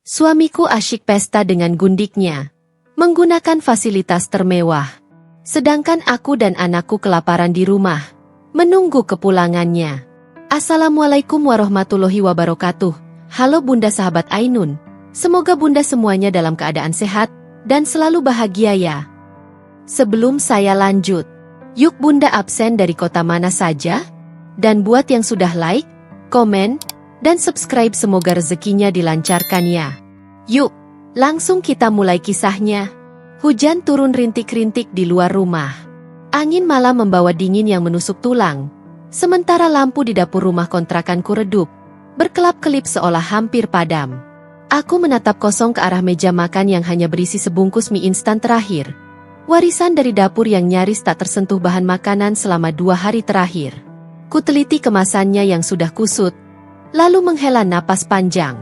Suamiku asyik pesta dengan gundiknya, menggunakan fasilitas termewah. Sedangkan aku dan anakku kelaparan di rumah, menunggu kepulangannya. Assalamualaikum warahmatullahi wabarakatuh. Halo Bunda sahabat Ainun. Semoga Bunda semuanya dalam keadaan sehat dan selalu bahagia ya. Sebelum saya lanjut, yuk Bunda absen dari kota mana saja? Dan buat yang sudah like, komen, dan subscribe semoga rezekinya dilancarkan ya. Yuk, langsung kita mulai kisahnya. Hujan turun rintik-rintik di luar rumah. Angin malam membawa dingin yang menusuk tulang. Sementara lampu di dapur rumah kontrakanku redup, berkelap-kelip seolah hampir padam. Aku menatap kosong ke arah meja makan yang hanya berisi sebungkus mie instan terakhir. Warisan dari dapur yang nyaris tak tersentuh bahan makanan selama 2 hari terakhir. Kuteliti kemasannya yang sudah kusut, lalu menghela napas panjang.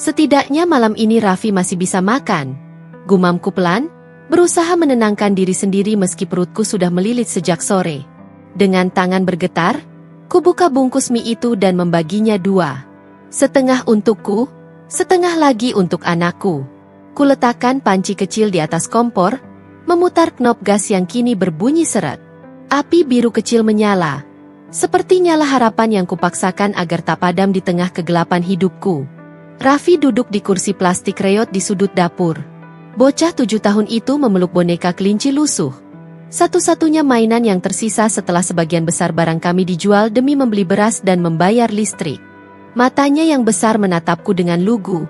Setidaknya malam ini Raffi masih bisa makan. Gumamku pelan, berusaha menenangkan diri sendiri meski perutku sudah melilit sejak sore. Dengan tangan bergetar, kubuka bungkus mie itu dan membaginya 2. Setengah untukku, setengah lagi untuk anakku. Kuletakkan panci kecil di atas kompor, memutar knop gas yang kini berbunyi seret. Api biru kecil menyala. Seperti nyala harapan yang kupaksakan agar tak padam di tengah kegelapan hidupku. Raffi duduk di kursi plastik reot di sudut dapur. Bocah 7 tahun itu memeluk boneka kelinci lusuh. Satu-satunya mainan yang tersisa setelah sebagian besar barang kami dijual demi membeli beras dan membayar listrik. Matanya yang besar menatapku dengan lugu,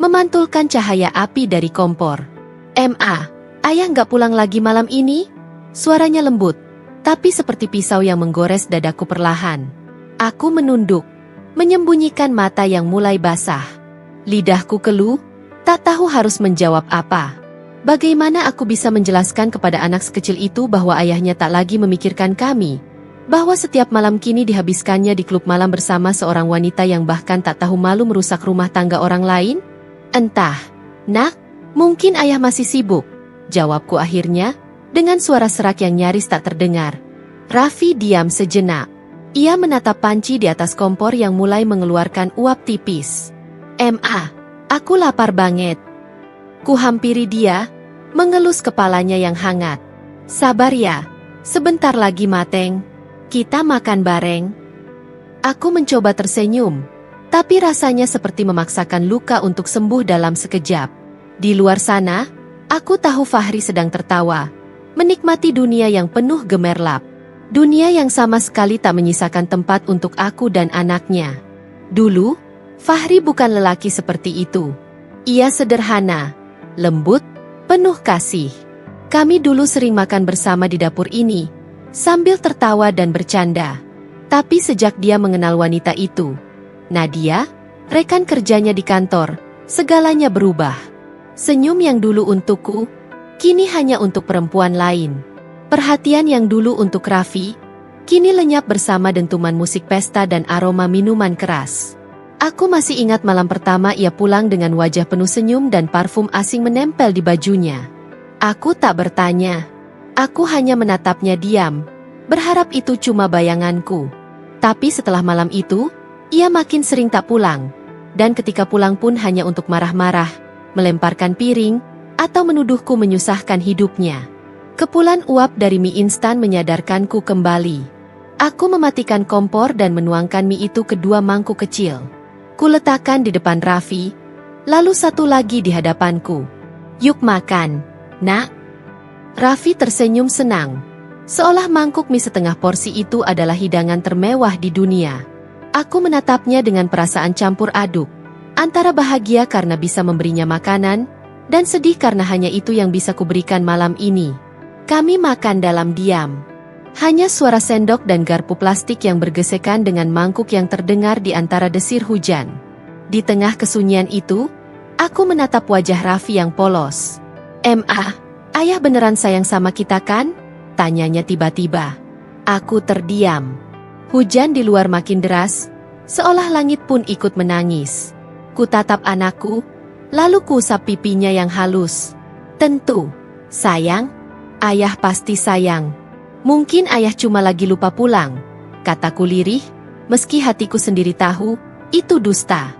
memantulkan cahaya api dari kompor. "Ma, ayah nggak pulang lagi malam ini?" Suaranya lembut, tapi seperti pisau yang menggores dadaku perlahan. Aku menunduk, menyembunyikan mata yang mulai basah. Lidahku keluh, tak tahu harus menjawab apa. Bagaimana aku bisa menjelaskan kepada anak sekecil itu bahwa ayahnya tak lagi memikirkan kami, bahwa setiap malam kini dihabiskannya di klub malam bersama seorang wanita yang bahkan tak tahu malu merusak rumah tangga orang lain? "Entah, Nak, mungkin ayah masih sibuk," jawabku akhirnya, dengan suara serak yang nyaris tak terdengar. Raffi diam sejenak. Ia menatap panci di atas kompor yang mulai mengeluarkan uap tipis. "Ma, aku lapar banget." Kuhampiri dia, mengelus kepalanya yang hangat. "Sabar ya, sebentar lagi mateng. Kita makan bareng." Aku mencoba tersenyum, tapi rasanya seperti memaksakan luka untuk sembuh dalam sekejap. Di luar sana, aku tahu Fahri sedang tertawa, menikmati dunia yang penuh gemerlap. Dunia yang sama sekali tak menyisakan tempat untuk aku dan anaknya. Dulu, Fahri bukan lelaki seperti itu. Ia sederhana, lembut, penuh kasih. Kami dulu sering makan bersama di dapur ini, sambil tertawa dan bercanda. Tapi sejak dia mengenal wanita itu, Nadia, rekan kerjanya di kantor, segalanya berubah. Senyum yang dulu untukku, kini hanya untuk perempuan lain. Perhatian yang dulu untuk Raffi, kini lenyap bersama dentuman musik pesta dan aroma minuman keras. Aku masih ingat malam pertama ia pulang dengan wajah penuh senyum dan parfum asing menempel di bajunya. Aku tak bertanya. Aku hanya menatapnya diam, berharap itu cuma bayanganku. Tapi setelah malam itu, ia makin sering tak pulang. Dan ketika pulang pun hanya untuk marah-marah, melemparkan piring, atau menuduhku menyusahkan hidupnya. Kepulan uap dari mie instan menyadarkanku kembali. Aku mematikan kompor dan menuangkan mie itu ke 2 mangkuk kecil. Kuletakkan di depan Raffi, lalu satu lagi di hadapanku. "Yuk makan, Nak." Raffi tersenyum senang, seolah mangkuk mie setengah porsi itu adalah hidangan termewah di dunia. Aku menatapnya dengan perasaan campur aduk, antara bahagia karena bisa memberinya makanan, dan sedih karena hanya itu yang bisa kuberikan malam ini. Kami makan dalam diam. Hanya suara sendok dan garpu plastik yang bergesekan dengan mangkuk yang terdengar di antara desir hujan. Di tengah kesunyian itu, aku menatap wajah Raffi yang polos. "Ma, ayah beneran sayang sama kita kan?" tanyanya tiba-tiba. Aku terdiam. Hujan di luar makin deras, seolah langit pun ikut menangis. Kutatap anakku, lalu kuusap pipinya yang halus. "Tentu, sayang. Ayah pasti sayang. Mungkin ayah cuma lagi lupa pulang," kataku lirih, meski hatiku sendiri tahu, itu dusta.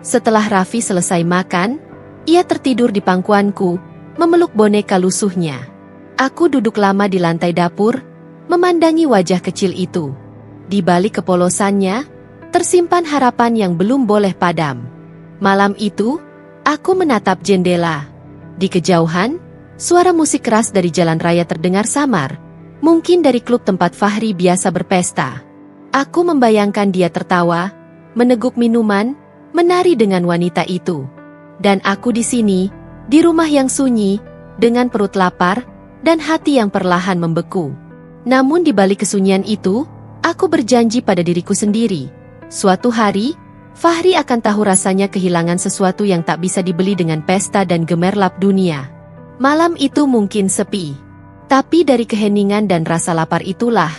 Setelah Raffi selesai makan, Ia tertidur di pangkuanku, memeluk boneka lusuhnya. Aku duduk lama di lantai dapur, memandangi wajah kecil itu. Di balik kepolosannya, tersimpan harapan yang belum boleh padam. Malam itu, aku menatap jendela. Di kejauhan, suara musik keras dari jalan raya terdengar samar, mungkin dari klub tempat Fahri biasa berpesta. Aku membayangkan dia tertawa, meneguk minuman, menari dengan wanita itu. Dan aku di sini, di rumah yang sunyi, dengan perut lapar, dan hati yang perlahan membeku. Namun di balik kesunyian itu, aku berjanji pada diriku sendiri. Suatu hari, Fahri akan tahu rasanya kehilangan sesuatu yang tak bisa dibeli dengan pesta dan gemerlap dunia. Malam itu mungkin sepi. Tapi dari keheningan dan rasa lapar itulah,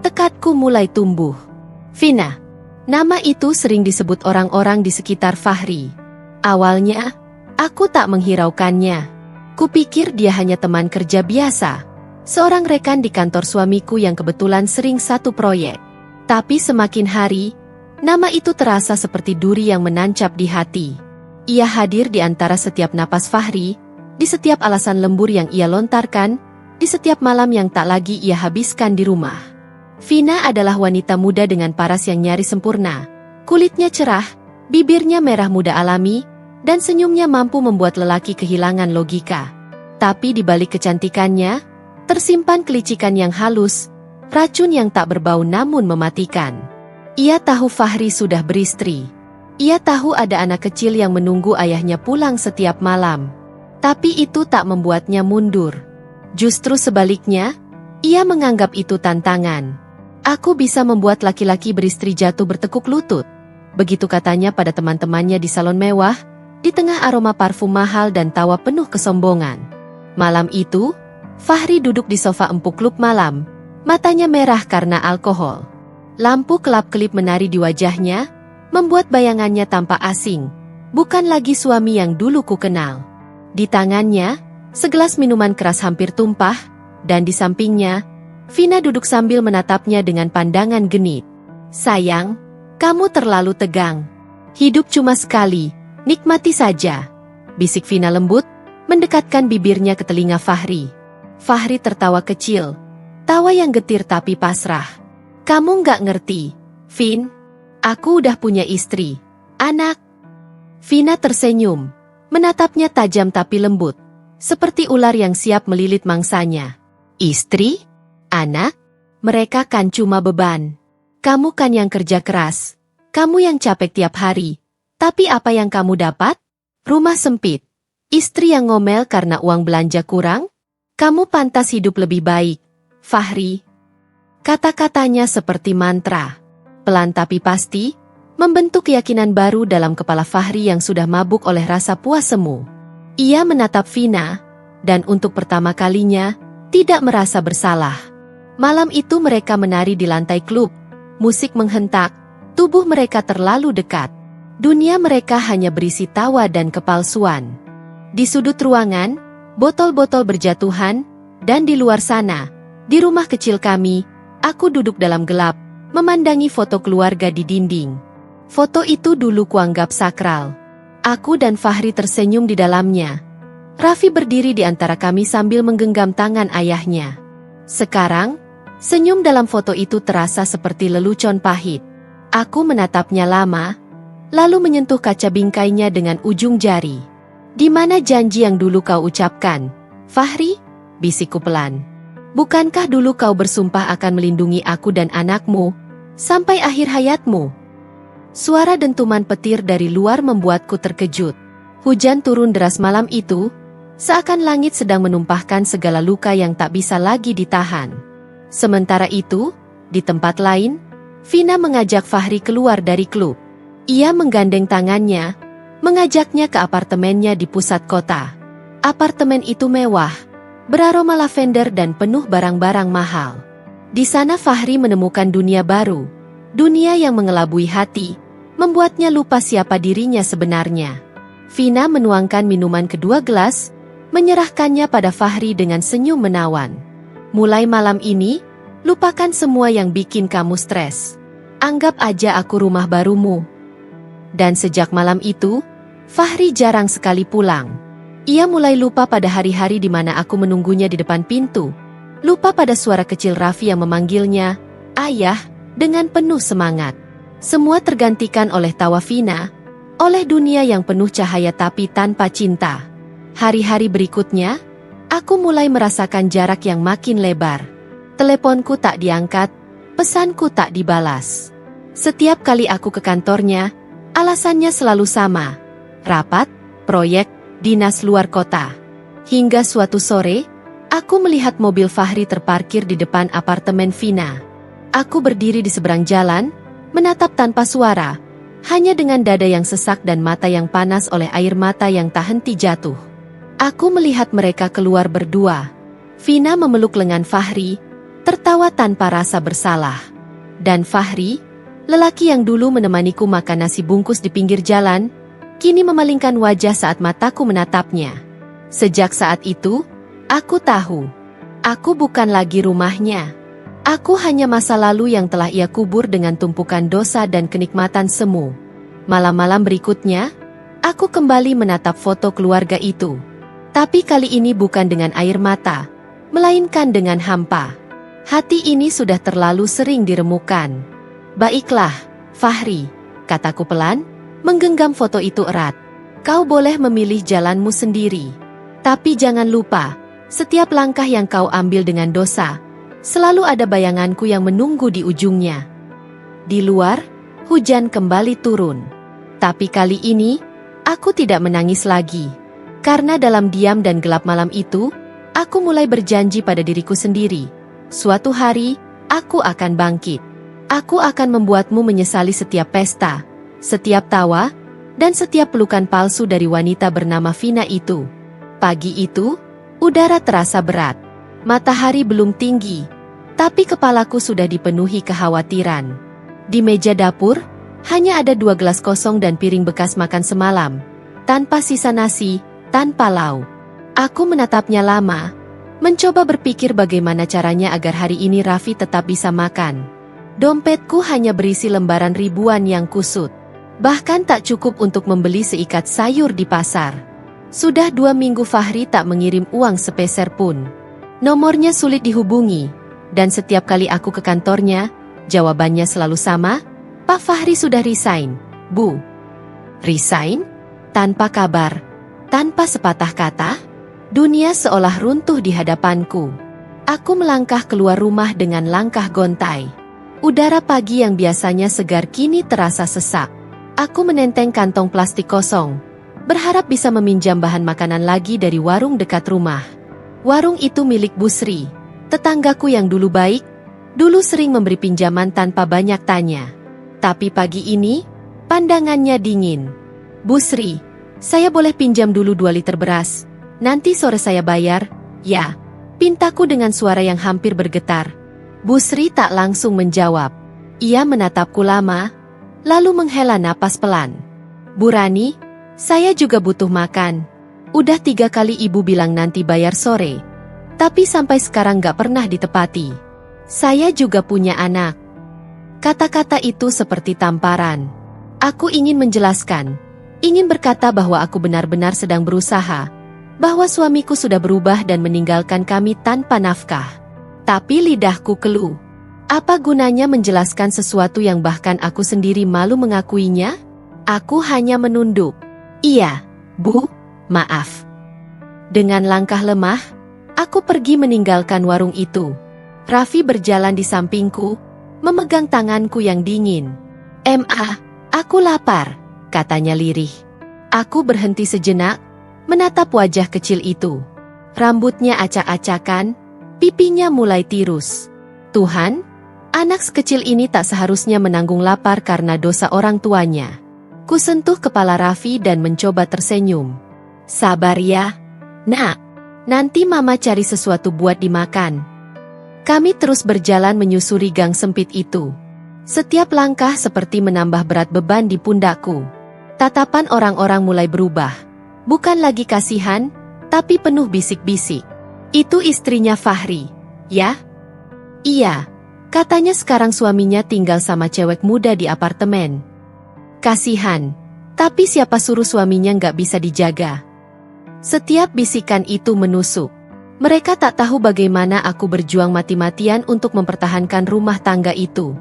tekadku mulai tumbuh. Vina. Nama itu sering disebut orang-orang di sekitar Fahri. Awalnya, aku tak menghiraukannya. Kupikir dia hanya teman kerja biasa, seorang rekan di kantor suamiku yang kebetulan sering satu proyek. Tapi semakin hari, nama itu terasa seperti duri yang menancap di hati. Ia hadir di antara setiap napas Fahri, di setiap alasan lembur yang ia lontarkan, di setiap malam yang tak lagi ia habiskan di rumah. Vina adalah wanita muda dengan paras yang nyaris sempurna. Kulitnya cerah, bibirnya merah muda alami, dan senyumnya mampu membuat lelaki kehilangan logika. Tapi di balik kecantikannya, tersimpan kelicikan yang halus, racun yang tak berbau namun mematikan. Ia tahu Fahri sudah beristri. Ia tahu ada anak kecil yang menunggu ayahnya pulang setiap malam. Tapi itu tak membuatnya mundur. Justru sebaliknya, ia menganggap itu tantangan. Aku bisa membuat laki-laki beristri jatuh bertekuk lutut. Begitu katanya pada teman-temannya di salon mewah, di tengah aroma parfum mahal dan tawa penuh kesombongan. Malam itu, Fahri duduk di sofa empuk klub malam, matanya merah karena alkohol. Lampu kelap-kelip menari di wajahnya, membuat bayangannya tampak asing, bukan lagi suami yang dulu ku kenal. Di tangannya, segelas minuman keras hampir tumpah, dan di sampingnya, Vina duduk sambil menatapnya dengan pandangan genit. Sayang, kamu terlalu tegang. Hidup cuma sekali, nikmati saja, bisik Vina lembut, mendekatkan bibirnya ke telinga Fahri. Fahri tertawa kecil, tawa yang getir tapi pasrah. Kamu nggak ngerti, Vin. Aku udah punya istri, anak. Vina tersenyum, menatapnya tajam tapi lembut, seperti ular yang siap melilit mangsanya. Istri? Anak? Mereka kan cuma beban. Kamu kan yang kerja keras. Kamu yang capek tiap hari. Tapi apa yang kamu dapat? Rumah sempit. Istri yang ngomel karena uang belanja kurang? Kamu pantas hidup lebih baik, Fahri. Kata-katanya seperti mantra. Pelan tapi pasti, membentuk keyakinan baru dalam kepala Fahri yang sudah mabuk oleh rasa puas semu. Ia menatap Vina, dan untuk pertama kalinya, tidak merasa bersalah. Malam itu mereka menari di lantai klub, musik menghentak, tubuh mereka terlalu dekat. Dunia mereka hanya berisi tawa dan kepalsuan. Di sudut ruangan, botol-botol berjatuhan, dan di luar sana, di rumah kecil kami, aku duduk dalam gelap, memandangi foto keluarga di dinding. Foto itu dulu kuanggap sakral. Aku dan Fahri tersenyum di dalamnya. Raffi berdiri di antara kami sambil menggenggam tangan ayahnya. Sekarang, senyum dalam foto itu terasa seperti lelucon pahit. Aku menatapnya lama, lalu menyentuh kaca bingkainya dengan ujung jari. Di mana janji yang dulu kau ucapkan, Fahri? Bisikku pelan. Bukankah dulu kau bersumpah akan melindungi aku dan anakmu, sampai akhir hayatmu? Suara dentuman petir dari luar membuatku terkejut. Hujan turun deras malam itu, seakan langit sedang menumpahkan segala luka yang tak bisa lagi ditahan. Sementara itu, di tempat lain, Vina mengajak Fahri keluar dari klub. Ia menggandeng tangannya, mengajaknya ke apartemennya di pusat kota. Apartemen itu mewah, beraroma lavender dan penuh barang-barang mahal. Di sana Fahri menemukan dunia baru, dunia yang mengelabui hati, membuatnya lupa siapa dirinya sebenarnya. Vina menuangkan minuman kedua gelas, menyerahkannya pada Fahri dengan senyum menawan. Mulai malam ini, lupakan semua yang bikin kamu stres. Anggap aja aku rumah barumu. Dan sejak malam itu, Fahri jarang sekali pulang. Ia mulai lupa pada hari-hari di mana aku menunggunya di depan pintu. Lupa pada suara kecil Raffi yang memanggilnya, "Ayah," dengan penuh semangat. Semua tergantikan oleh tawa Vina, oleh dunia yang penuh cahaya tapi tanpa cinta. Hari-hari berikutnya, aku mulai merasakan jarak yang makin lebar. Teleponku tak diangkat, pesanku tak dibalas. Setiap kali aku ke kantornya, alasannya selalu sama. Rapat, proyek, dinas luar kota. Hingga suatu sore, aku melihat mobil Fahri terparkir di depan apartemen Vina. Aku berdiri di seberang jalan, menatap tanpa suara, hanya dengan dada yang sesak dan mata yang panas oleh air mata yang tak henti jatuh. Aku melihat mereka keluar berdua. Vina memeluk lengan Fahri, tertawa tanpa rasa bersalah. Dan Fahri, lelaki yang dulu menemaniku makan nasi bungkus di pinggir jalan, kini memalingkan wajah saat mataku menatapnya. Sejak saat itu, aku tahu, aku bukan lagi rumahnya. Aku hanya masa lalu yang telah ia kubur dengan tumpukan dosa dan kenikmatan semu. Malam-malam berikutnya, aku kembali menatap foto keluarga itu. Tapi kali ini bukan dengan air mata, melainkan dengan hampa. Hati ini sudah terlalu sering diremukan. "Baiklah, Fahri," kataku pelan, menggenggam foto itu erat. "Kau boleh memilih jalanmu sendiri. Tapi jangan lupa, setiap langkah yang kau ambil dengan dosa, selalu ada bayanganku yang menunggu di ujungnya." Di luar, hujan kembali turun. Tapi kali ini, aku tidak menangis lagi. Karena dalam diam dan gelap malam itu, aku mulai berjanji pada diriku sendiri. Suatu hari, aku akan bangkit. Aku akan membuatmu menyesali setiap pesta, setiap tawa, dan setiap pelukan palsu dari wanita bernama Vina itu. Pagi itu, udara terasa berat. Matahari belum tinggi, tapi kepalaku sudah dipenuhi kekhawatiran. Di meja dapur, hanya ada 2 gelas kosong dan piring bekas makan semalam, tanpa sisa nasi, tanpa lauk. Aku menatapnya lama, mencoba berpikir bagaimana caranya agar hari ini Raffi tetap bisa makan. Dompetku hanya berisi lembaran ribuan yang kusut. Bahkan tak cukup untuk membeli seikat sayur di pasar. Sudah 2 minggu Fahri tak mengirim uang sepeser pun. Nomornya sulit dihubungi, dan setiap kali aku ke kantornya, jawabannya selalu sama, "Pak Fahri sudah resign, Bu." Resign? Tanpa kabar, tanpa sepatah kata, dunia seolah runtuh di hadapanku. Aku melangkah keluar rumah dengan langkah gontai. Udara pagi yang biasanya segar kini terasa sesak. Aku menenteng kantong plastik kosong, berharap bisa meminjam bahan makanan lagi dari warung dekat rumah. Warung itu milik Busri, tetanggaku yang dulu baik, dulu sering memberi pinjaman tanpa banyak tanya. Tapi pagi ini, pandangannya dingin. "Busri, saya boleh pinjam dulu 2 liter beras, nanti sore saya bayar, ya?" pintaku dengan suara yang hampir bergetar. Busri tak langsung menjawab. Ia menatapku lama, lalu menghela napas pelan. "Bu Rani, saya juga butuh makan. Udah 3 kali ibu bilang nanti bayar sore, tapi sampai sekarang gak pernah ditepati. Saya juga punya anak." Kata-kata itu seperti tamparan. Aku ingin menjelaskan, ingin berkata bahwa aku benar-benar sedang berusaha, bahwa suamiku sudah berubah dan meninggalkan kami tanpa nafkah. Tapi lidahku keluh. Apa gunanya menjelaskan sesuatu yang bahkan aku sendiri malu mengakuinya? Aku hanya menunduk. "Iya, Bu, maaf." Dengan langkah lemah, aku pergi meninggalkan warung itu. Raffi berjalan di sampingku, memegang tanganku yang dingin. Aku lapar," katanya lirih. Aku berhenti sejenak, menatap wajah kecil itu. Rambutnya acak-acakan, pipinya mulai tirus. Tuhan, anak sekecil ini tak seharusnya menanggung lapar karena dosa orang tuanya. Kusentuh kepala Raffi dan mencoba tersenyum. "Sabar ya, Nak. Nanti Mama cari sesuatu buat dimakan." Kami terus berjalan menyusuri gang sempit itu. Setiap langkah seperti menambah berat beban di pundakku. Tatapan orang-orang mulai berubah. Bukan lagi kasihan, tapi penuh bisik-bisik. "Itu istrinya Fahri, ya?" "Iya, katanya sekarang suaminya tinggal sama cewek muda di apartemen." "Kasihan, Tapi siapa suruh suaminya nggak bisa dijaga? Setiap bisikan itu menusuk. Mereka tak tahu bagaimana aku berjuang mati-matian untuk mempertahankan rumah tangga itu.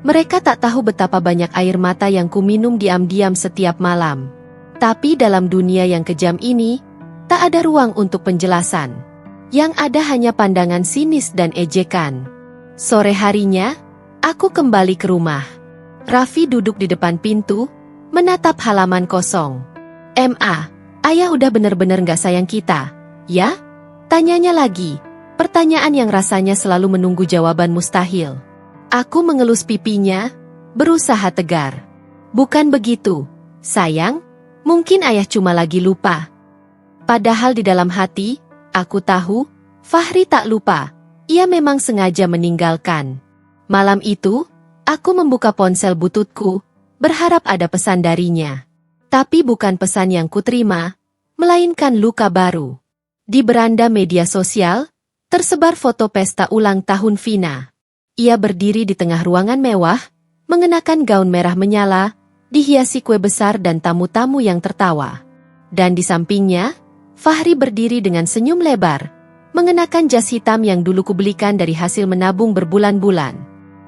Mereka tak tahu betapa banyak air mata yang kuminum diam-diam setiap malam. Tapi dalam dunia yang kejam ini, tak ada ruang untuk penjelasan. Yang ada hanya pandangan sinis dan ejekan. Sore harinya, aku kembali ke rumah. Raffi duduk di depan pintu, menatap halaman kosong. "Ma, ayah udah bener-bener gak sayang kita, ya?" Tanyanya lagi, pertanyaan yang rasanya selalu menunggu jawaban mustahil. Aku mengelus pipinya, berusaha tegar. "Bukan begitu, sayang. Mungkin ayah cuma lagi lupa." Padahal di dalam hati, aku tahu, Fahri tak lupa. Ia memang sengaja meninggalkan. Malam itu, aku membuka ponsel bututku, berharap ada pesan darinya. Tapi bukan pesan yang kuterima, melainkan luka baru. Di beranda media sosial, tersebar foto pesta ulang tahun Vina. Ia berdiri di tengah ruangan mewah, mengenakan gaun merah menyala, dihiasi kue besar dan tamu-tamu yang tertawa. Dan di sampingnya, Fahri berdiri dengan senyum lebar, mengenakan jas hitam yang dulu kubelikan dari hasil menabung berbulan-bulan.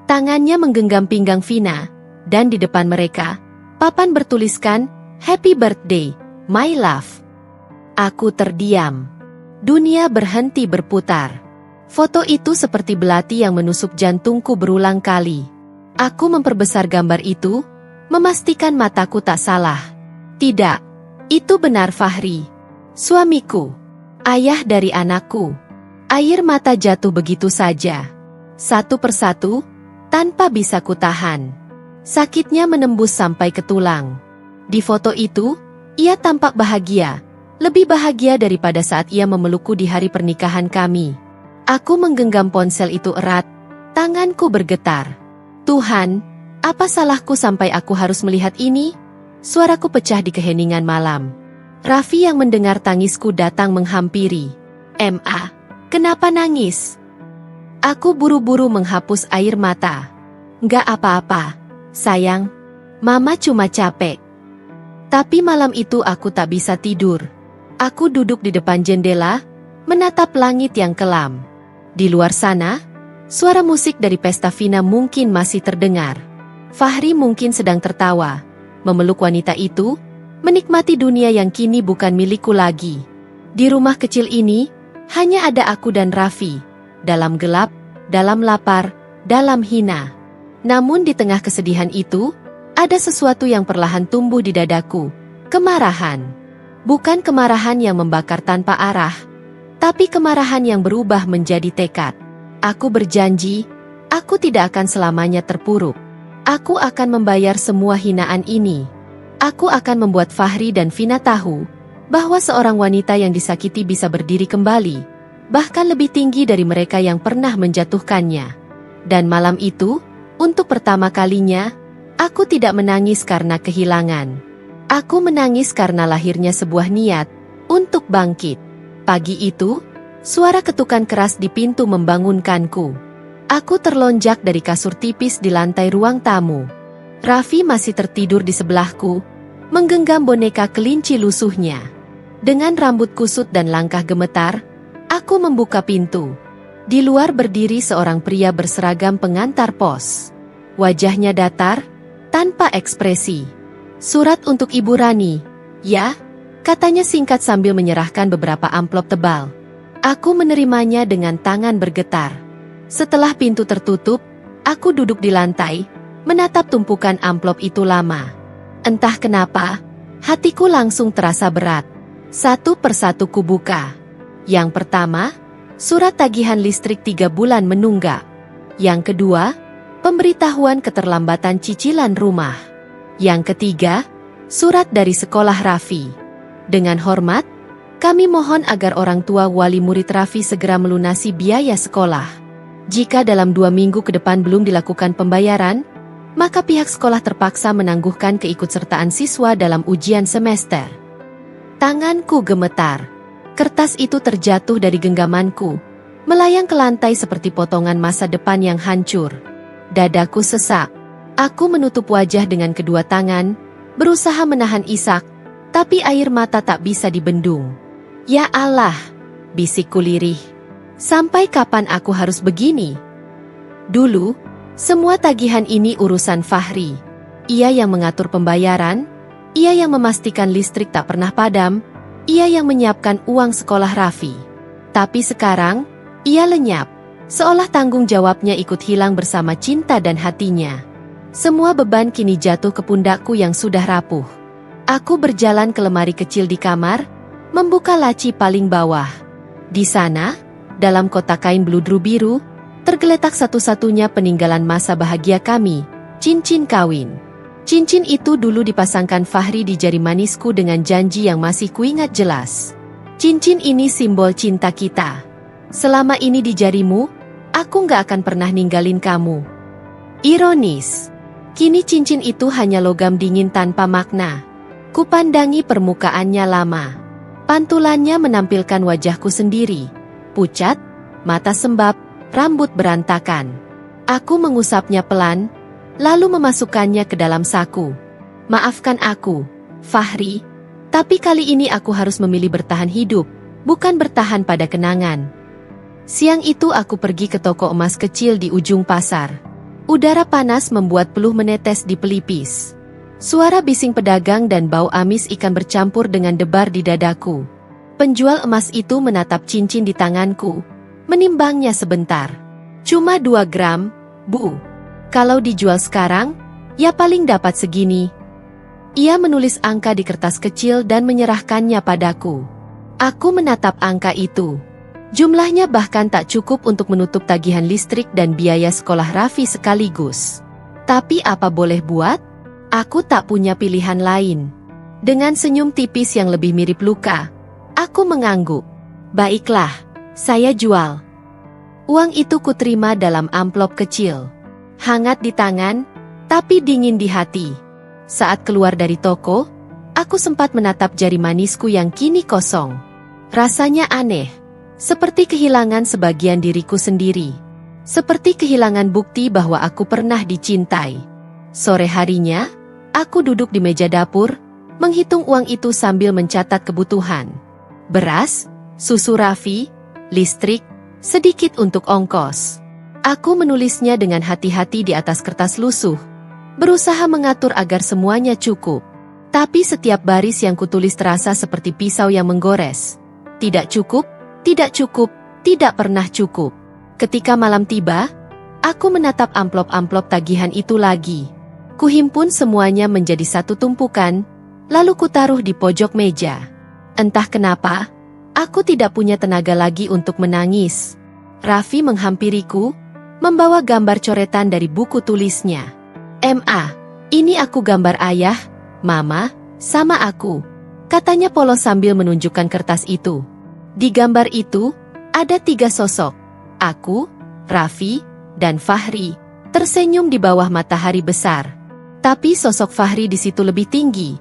Tangannya menggenggam pinggang Vina, dan di depan mereka, papan bertuliskan, "Happy Birthday, My Love." Aku terdiam. Dunia berhenti berputar. Foto itu seperti belati yang menusuk jantungku berulang kali. Aku memperbesar gambar itu, memastikan mataku tak salah. Tidak, itu benar Fahri. Suamiku. Ayah dari anakku. Air mata jatuh begitu saja. Satu persatu, tanpa bisa kutahan. Sakitnya menembus sampai ke tulang. Di foto itu, ia tampak bahagia. Lebih bahagia daripada saat ia memelukku di hari pernikahan kami. Aku menggenggam ponsel itu erat, tanganku bergetar. Tuhan, apa salahku sampai aku harus melihat ini? Suaraku pecah di keheningan malam. Raffi yang mendengar tangisku datang menghampiri. "Ma, kenapa nangis?" Aku buru-buru menghapus air mata. "Nggak apa-apa, sayang. Mama cuma capek." Tapi malam itu aku tak bisa tidur. Aku duduk di depan jendela, menatap langit yang kelam. Di luar sana, suara musik dari pesta Vina mungkin masih terdengar. Fahri mungkin sedang tertawa, memeluk wanita itu, menikmati dunia yang kini bukan milikku lagi. Di rumah kecil ini, hanya ada aku dan Raffi, dalam gelap, dalam lapar, dalam hina. Namun di tengah kesedihan itu, ada sesuatu yang perlahan tumbuh di dadaku, kemarahan. Bukan kemarahan yang membakar tanpa arah, tapi kemarahan yang berubah menjadi tekad. Aku berjanji, aku tidak akan selamanya terpuruk. Aku akan membayar semua hinaan ini. Aku akan membuat Fahri dan Vina tahu, bahwa seorang wanita yang disakiti bisa berdiri kembali, bahkan lebih tinggi dari mereka yang pernah menjatuhkannya. Dan malam itu, untuk pertama kalinya, aku tidak menangis karena kehilangan. Aku menangis karena lahirnya sebuah niat untuk bangkit. Pagi itu, suara ketukan keras di pintu membangunkanku. Aku terlonjak dari kasur tipis di lantai ruang tamu. Raffi masih tertidur di sebelahku, menggenggam boneka kelinci lusuhnya. Dengan rambut kusut dan langkah gemetar, aku membuka pintu. Di luar berdiri seorang pria berseragam pengantar pos. Wajahnya datar, tanpa ekspresi. "Surat untuk Ibu Rani, ya?" katanya singkat sambil menyerahkan beberapa amplop tebal. Aku menerimanya dengan tangan bergetar. Setelah pintu tertutup, aku duduk di lantai, menatap tumpukan amplop itu lama. Entah kenapa, hatiku langsung terasa berat. Satu persatu kubuka. Yang pertama, surat tagihan listrik 3 bulan menunggak. Yang kedua, pemberitahuan keterlambatan cicilan rumah. Yang ketiga, surat dari sekolah Raffi. Dengan hormat, kami mohon agar orang tua wali murid Raffi segera melunasi biaya sekolah. Jika dalam 2 minggu ke depan belum dilakukan pembayaran, maka pihak sekolah terpaksa menangguhkan keikutsertaan siswa dalam ujian semester. Tanganku gemetar. Kertas itu terjatuh dari genggamanku, melayang ke lantai seperti potongan masa depan yang hancur. Dadaku sesak. Aku menutup wajah dengan kedua tangan, berusaha menahan isak, tapi air mata tak bisa dibendung. Ya Allah, bisikku lirih. Sampai kapan aku harus begini? Dulu, semua tagihan ini urusan Fahri. Ia yang mengatur pembayaran, ia yang memastikan listrik tak pernah padam, ia yang menyiapkan uang sekolah Raffi. Tapi sekarang, ia lenyap, seolah tanggung jawabnya ikut hilang bersama cinta dan hatinya. Semua beban kini jatuh ke pundakku yang sudah rapuh. Aku berjalan ke lemari kecil di kamar, membuka laci paling bawah. Di sana, dalam kotak kain bludru biru, tergeletak satu-satunya peninggalan masa bahagia kami, cincin kawin. Cincin itu dulu dipasangkan Fahri di jari manisku dengan janji yang masih kuingat jelas. Cincin ini simbol cinta kita. Selama ini di jarimu, aku gak akan pernah ninggalin kamu. Ironis. Kini cincin itu hanya logam dingin tanpa makna. Kupandangi permukaannya lama. Pantulannya menampilkan wajahku sendiri. Pucat, mata sembab, rambut berantakan. Aku mengusapnya pelan, lalu memasukkannya ke dalam saku. Maafkan aku, Fahri, tapi kali ini aku harus memilih bertahan hidup, bukan bertahan pada kenangan. Siang itu aku pergi ke toko emas kecil di ujung pasar. Udara panas membuat peluh menetes di pelipis. Suara bising pedagang dan bau amis ikan bercampur dengan debar di dadaku. Penjual emas itu menatap cincin di tanganku, menimbangnya sebentar. Cuma 2 gram, Bu. Kalau dijual sekarang, ya paling dapat segini. Ia menulis angka di kertas kecil dan menyerahkannya padaku. Aku menatap angka itu. Jumlahnya bahkan tak cukup untuk menutup tagihan listrik dan biaya sekolah Raffi sekaligus. Tapi apa boleh buat? Aku tak punya pilihan lain. Dengan senyum tipis yang lebih mirip luka, aku mengangguk. Baiklah, saya jual. Uang itu kuterima dalam amplop kecil. Hangat di tangan, tapi dingin di hati. Saat keluar dari toko, aku sempat menatap jari manisku yang kini kosong. Rasanya aneh. Seperti kehilangan sebagian diriku sendiri. Seperti kehilangan bukti bahwa aku pernah dicintai. Sore harinya, aku duduk di meja dapur, menghitung uang itu sambil mencatat kebutuhan. Beras, susu Raffi, listrik, sedikit untuk ongkos. Aku menulisnya dengan hati-hati di atas kertas lusuh, berusaha mengatur agar semuanya cukup. Tapi setiap baris yang kutulis terasa seperti pisau yang menggores. Tidak cukup. Tidak cukup, tidak pernah cukup. Ketika malam tiba, aku menatap amplop-amplop tagihan itu lagi. Kuhimpun semuanya menjadi satu tumpukan, lalu kutaruh di pojok meja. Entah kenapa, aku tidak punya tenaga lagi untuk menangis. Raffi menghampiriku, membawa gambar coretan dari buku tulisnya. "Ma, ini aku gambar ayah, mama, sama aku," katanya polos sambil menunjukkan kertas itu. Di gambar itu, ada 3 sosok. Aku, Raffi, dan Fahri, tersenyum di bawah matahari besar. Tapi sosok Fahri di situ lebih tinggi.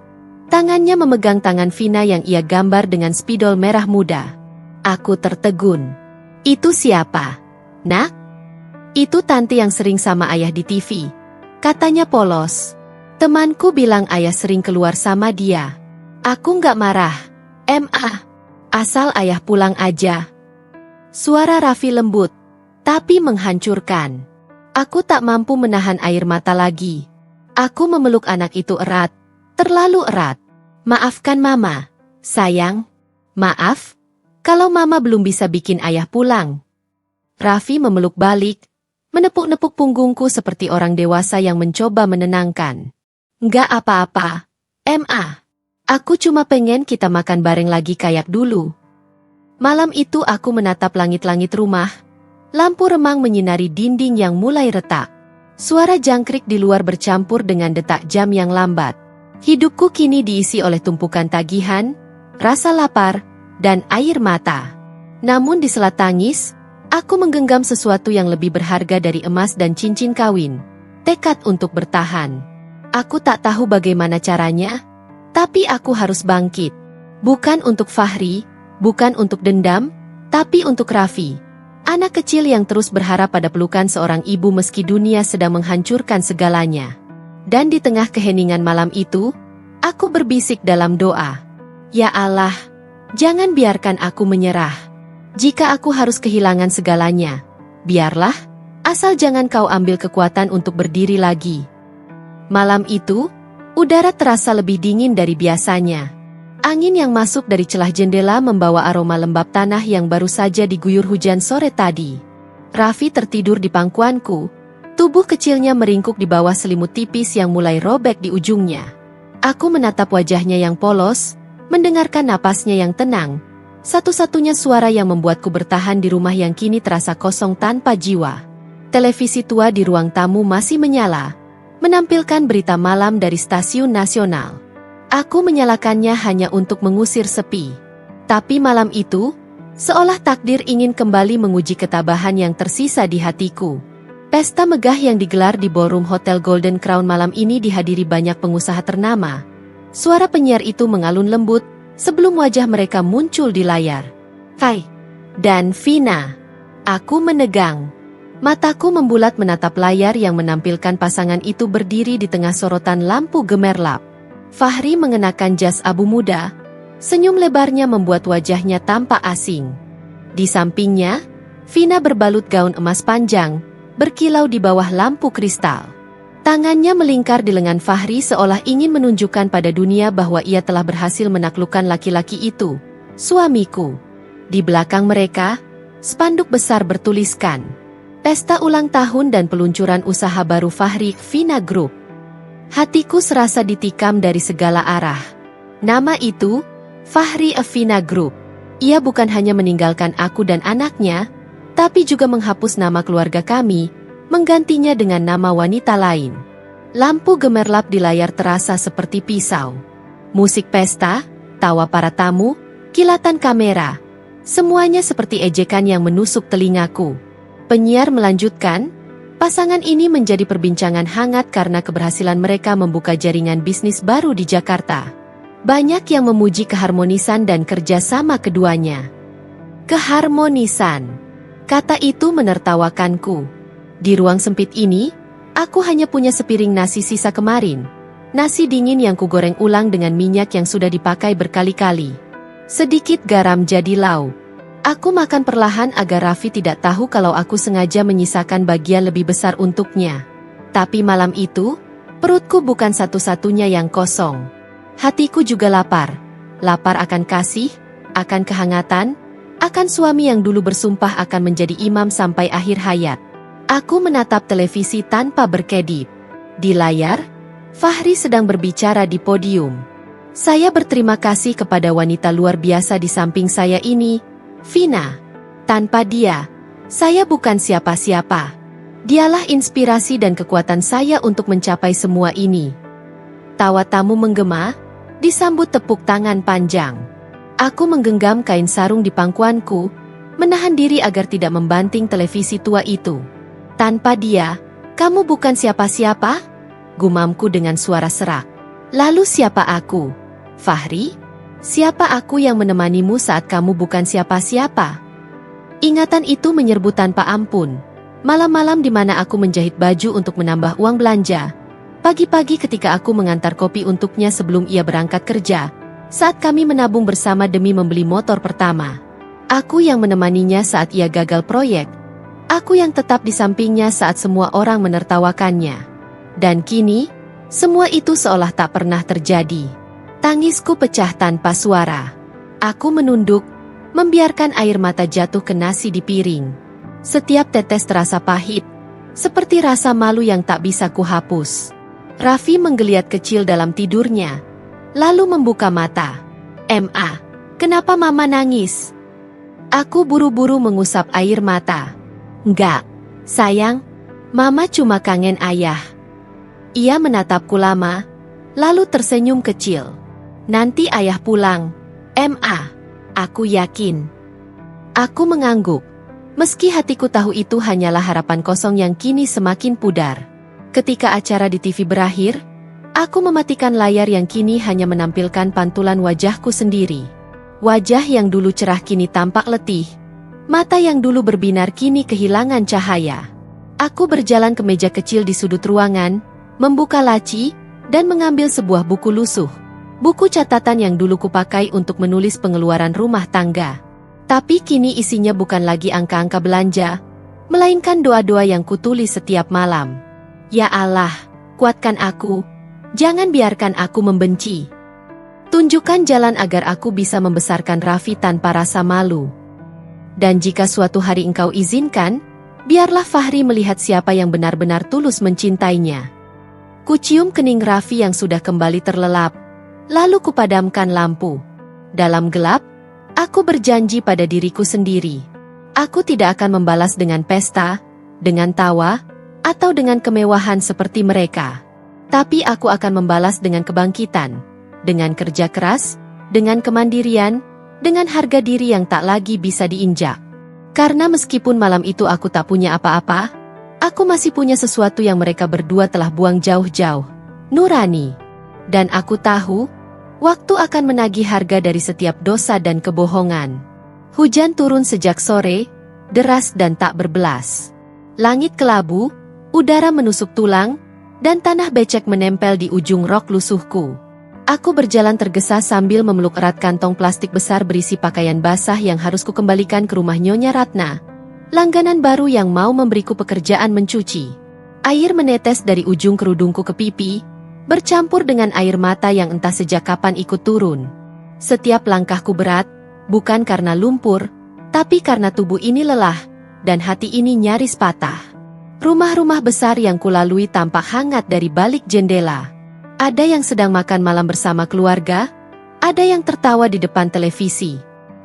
Tangannya memegang tangan Vina yang ia gambar dengan spidol merah muda. Aku tertegun. Itu siapa? Nak? Itu tante yang sering sama ayah di TV. Katanya polos. Temanku bilang ayah sering keluar sama dia. Aku nggak marah. Ma. Asal ayah pulang aja. Suara Raffi lembut, tapi menghancurkan. Aku tak mampu menahan air mata lagi. Aku memeluk anak itu erat, terlalu erat. Maafkan mama, sayang. Maaf, kalau mama belum bisa bikin ayah pulang. Raffi memeluk balik, menepuk-nepuk punggungku seperti orang dewasa yang mencoba menenangkan. Nggak apa-apa, Ma. Aku cuma pengen kita makan bareng lagi kayak dulu. Malam itu aku menatap langit-langit rumah. Lampu remang menyinari dinding yang mulai retak. Suara jangkrik di luar bercampur dengan detak jam yang lambat. Hidupku kini diisi oleh tumpukan tagihan, rasa lapar, dan air mata. Namun di sela tangis, aku menggenggam sesuatu yang lebih berharga dari emas dan cincin kawin. Tekad untuk bertahan. Aku tak tahu bagaimana caranya, tapi aku harus bangkit. Bukan untuk Fahri, bukan untuk dendam, tapi untuk Raffi. Anak kecil yang terus berharap pada pelukan seorang ibu meski dunia sedang menghancurkan segalanya. Dan di tengah keheningan malam itu, Aku berbisik dalam doa. Ya Allah, jangan biarkan aku menyerah. Jika aku harus kehilangan segalanya, biarlah, asal jangan kau ambil kekuatan untuk berdiri lagi. Malam itu, udara terasa lebih dingin dari biasanya. Angin yang masuk dari celah jendela membawa aroma lembab tanah yang baru saja diguyur hujan sore tadi. Raffi tertidur di pangkuanku. Tubuh kecilnya meringkuk di bawah selimut tipis yang mulai robek di ujungnya. Aku menatap wajahnya yang polos, mendengarkan napasnya yang tenang. Satu-satunya suara yang membuatku bertahan di rumah yang kini terasa kosong tanpa jiwa. Televisi tua di ruang tamu masih menyala, menampilkan berita malam dari stasiun nasional. Aku menyalakannya hanya untuk mengusir sepi. Tapi malam itu, seolah takdir ingin kembali menguji ketabahan yang tersisa di hatiku. Pesta megah yang digelar di ballroom Hotel Golden Crown malam ini dihadiri banyak pengusaha ternama. Suara penyiar itu mengalun lembut, sebelum wajah mereka muncul di layar. Kai dan Vina. Aku menegang. Mataku membulat menatap layar yang menampilkan pasangan itu berdiri di tengah sorotan lampu gemerlap. Fahri mengenakan jas abu muda. Senyum lebarnya membuat wajahnya tampak asing. Di sampingnya, Vina berbalut gaun emas panjang, berkilau di bawah lampu kristal. Tangannya melingkar di lengan Fahri seolah ingin menunjukkan pada dunia bahwa ia telah berhasil menaklukkan laki-laki itu, suamiku. Di belakang mereka, spanduk besar bertuliskan, Pesta Ulang Tahun dan Peluncuran Usaha Baru Fahri Vina Group. Hatiku serasa ditikam dari segala arah. Nama itu, Fahri Vina Group. Ia bukan hanya meninggalkan aku dan anaknya, tapi juga menghapus nama keluarga kami, menggantinya dengan nama wanita lain. Lampu gemerlap di layar terasa seperti pisau. Musik pesta, tawa para tamu, kilatan kamera, semuanya seperti ejekan yang menusuk telingaku. Penyiar melanjutkan, pasangan ini menjadi perbincangan hangat karena keberhasilan mereka membuka jaringan bisnis baru di Jakarta. Banyak yang memuji keharmonisan dan kerjasama keduanya. Keharmonisan. Kata itu menertawakanku. Di ruang sempit ini, aku hanya punya sepiring nasi sisa kemarin. Nasi dingin yang kugoreng ulang dengan minyak yang sudah dipakai berkali-kali. Sedikit garam jadi lauk. Aku makan perlahan agar Raffi tidak tahu kalau aku sengaja menyisakan bagian lebih besar untuknya. Tapi malam itu, perutku bukan satu-satunya yang kosong. Hatiku juga lapar. Lapar akan kasih, akan kehangatan, akan suami yang dulu bersumpah akan menjadi imam sampai akhir hayat. Aku menatap televisi tanpa berkedip. Di layar, Fahri sedang berbicara di podium. Saya berterima kasih kepada wanita luar biasa di samping saya ini, Vina. Tanpa dia, saya bukan siapa-siapa. Dialah inspirasi dan kekuatan saya untuk mencapai semua ini. Tawa tamu menggema, disambut tepuk tangan panjang. Aku menggenggam kain sarung di pangkuanku, menahan diri agar tidak membanting televisi tua itu. Tanpa dia, kamu bukan siapa-siapa? Gumamku dengan suara serak. Lalu siapa aku? Fahri? Siapa aku yang menemanimu saat kamu bukan siapa-siapa? Ingatan itu menyerbu tanpa ampun. Malam-malam di mana aku menjahit baju untuk menambah uang belanja. Pagi-pagi ketika aku mengantar kopi untuknya sebelum ia berangkat kerja. Saat kami menabung bersama demi membeli motor pertama. Aku yang menemaninya saat ia gagal proyek. Aku yang tetap di sampingnya saat semua orang menertawakannya. Dan kini, semua itu seolah tak pernah terjadi. Tangisku pecah tanpa suara. Aku menunduk, membiarkan air mata jatuh ke nasi di piring. Setiap tetes terasa pahit, seperti rasa malu yang tak bisa kuhapus. Raffi menggeliat kecil dalam tidurnya, lalu membuka mata. "Ma, kenapa Mama nangis?" Aku buru-buru mengusap air mata. "Enggak, sayang, Mama cuma kangen ayah." Ia menatapku lama, lalu tersenyum kecil. "Nanti ayah pulang, Ma, aku yakin." Aku mengangguk. Meski hatiku tahu itu hanyalah harapan kosong yang kini semakin pudar. Ketika acara di TV berakhir, aku mematikan layar yang kini hanya menampilkan pantulan wajahku sendiri. Wajah yang dulu cerah kini tampak letih. Mata yang dulu berbinar kini kehilangan cahaya. Aku berjalan ke meja kecil di sudut ruangan, membuka laci, dan mengambil sebuah buku lusuh. Buku catatan yang dulu kupakai untuk menulis pengeluaran rumah tangga. Tapi kini isinya bukan lagi angka-angka belanja, melainkan doa-doa yang kutulis setiap malam. Ya Allah, kuatkan aku. Jangan biarkan aku membenci. Tunjukkan jalan agar aku bisa membesarkan Raffi tanpa rasa malu. Dan jika suatu hari engkau izinkan, biarlah Fahri melihat siapa yang benar-benar tulus mencintainya. Kucium kening Raffi yang sudah kembali terlelap, lalu kupadamkan lampu. Dalam gelap, aku berjanji pada diriku sendiri. Aku tidak akan membalas dengan pesta, dengan tawa, atau dengan kemewahan seperti mereka. Tapi aku akan membalas dengan kebangkitan, dengan kerja keras, dengan kemandirian, dengan harga diri yang tak lagi bisa diinjak. Karena meskipun malam itu aku tak punya apa-apa, aku masih punya sesuatu yang mereka berdua telah buang jauh-jauh. Nurani. Dan aku tahu, waktu akan menagih harga dari setiap dosa dan kebohongan. Hujan turun sejak sore, deras dan tak berbelas. Langit kelabu, udara menusuk tulang, dan tanah becek menempel di ujung rok lusuhku. Aku berjalan tergesa sambil memeluk erat kantong plastik besar berisi pakaian basah yang harus kukembalikan ke rumah Nyonya Ratna, langganan baru yang mau memberiku pekerjaan mencuci. Air menetes dari ujung kerudungku ke pipi, bercampur dengan air mata yang entah sejak kapan ikut turun. Setiap langkahku berat, bukan karena lumpur, tapi karena tubuh ini lelah, dan hati ini nyaris patah. Rumah-rumah besar yang kulalui tampak hangat dari balik jendela. Ada yang sedang makan malam bersama keluarga, ada yang tertawa di depan televisi.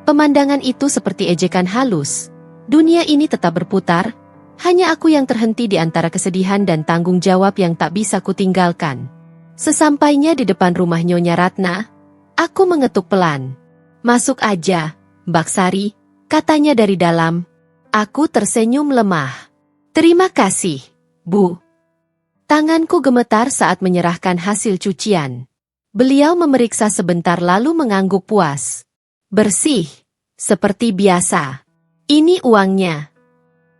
Pemandangan itu seperti ejekan halus. Dunia ini tetap berputar, hanya aku yang terhenti di antara kesedihan dan tanggung jawab yang tak bisa kutinggalkan. Sesampainya di depan rumah Nyonya Ratna, aku mengetuk pelan. "Masuk aja, Mbak Sari," katanya dari dalam. Aku tersenyum lemah. "Terima kasih, Bu." Tanganku gemetar saat menyerahkan hasil cucian. Beliau memeriksa sebentar lalu mengangguk puas. "Bersih, seperti biasa. Ini uangnya."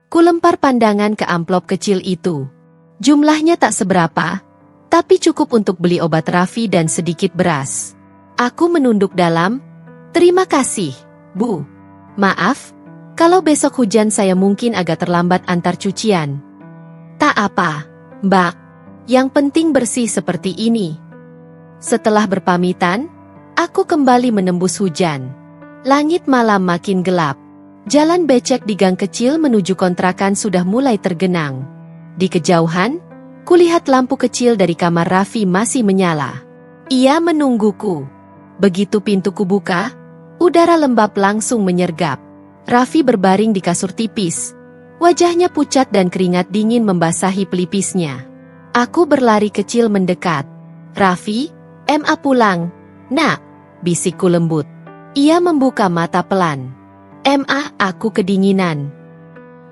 Kulempar pandangan ke amplop kecil itu. Jumlahnya tak seberapa, tapi cukup untuk beli obat Raffi dan sedikit beras. Aku menunduk dalam. "Terima kasih, Bu. Maaf, kalau besok hujan saya mungkin agak terlambat antar cucian." "Tak apa, Mbak. Yang penting bersih seperti ini." Setelah berpamitan, aku kembali menembus hujan. Langit malam makin gelap. Jalan becek di gang kecil menuju kontrakan sudah mulai tergenang. Di kejauhan, kulihat lampu kecil dari kamar Raffi masih menyala. Ia menungguku. Begitu pintuku buka, udara lembab langsung menyergap. Raffi berbaring di kasur tipis. Wajahnya pucat dan keringat dingin membasahi pelipisnya. Aku berlari kecil mendekat. "Raffi, MA pulang, Nak," bisikku lembut. Ia membuka mata pelan. "MA," aku kedinginan.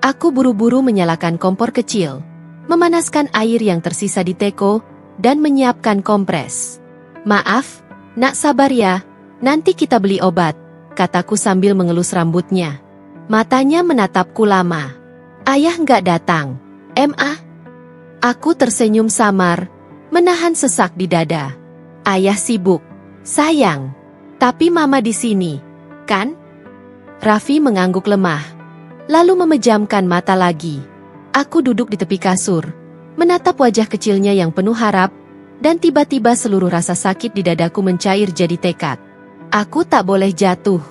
Aku buru-buru menyalakan kompor kecil, memanaskan air yang tersisa di teko, dan menyiapkan kompres. "Maaf, Nak, sabar ya, nanti kita beli obat," kataku sambil mengelus rambutnya. Matanya menatapku lama. "Ayah nggak datang, MA?" Aku tersenyum samar, menahan sesak di dada. "Ayah sibuk, sayang. Tapi Mama di sini, kan?" Raffi mengangguk lemah, lalu memejamkan mata lagi. Aku duduk di tepi kasur, menatap wajah kecilnya yang penuh harap, dan tiba-tiba seluruh rasa sakit di dadaku mencair jadi tekad. Aku tak boleh jatuh.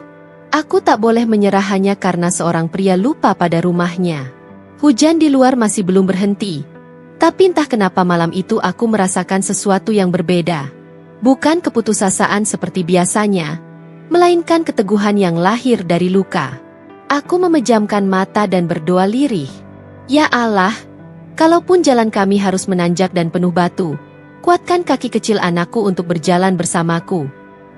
Aku tak boleh menyerah hanya karena seorang pria lupa pada rumahnya. Hujan di luar masih belum berhenti. Tapi entah kenapa malam itu aku merasakan sesuatu yang berbeda. Bukan keputusasaan seperti biasanya, melainkan keteguhan yang lahir dari luka. Aku memejamkan mata dan berdoa lirih. "Ya Allah, kalaupun jalan kami harus menanjak dan penuh batu, kuatkan kaki kecil anakku untuk berjalan bersamaku.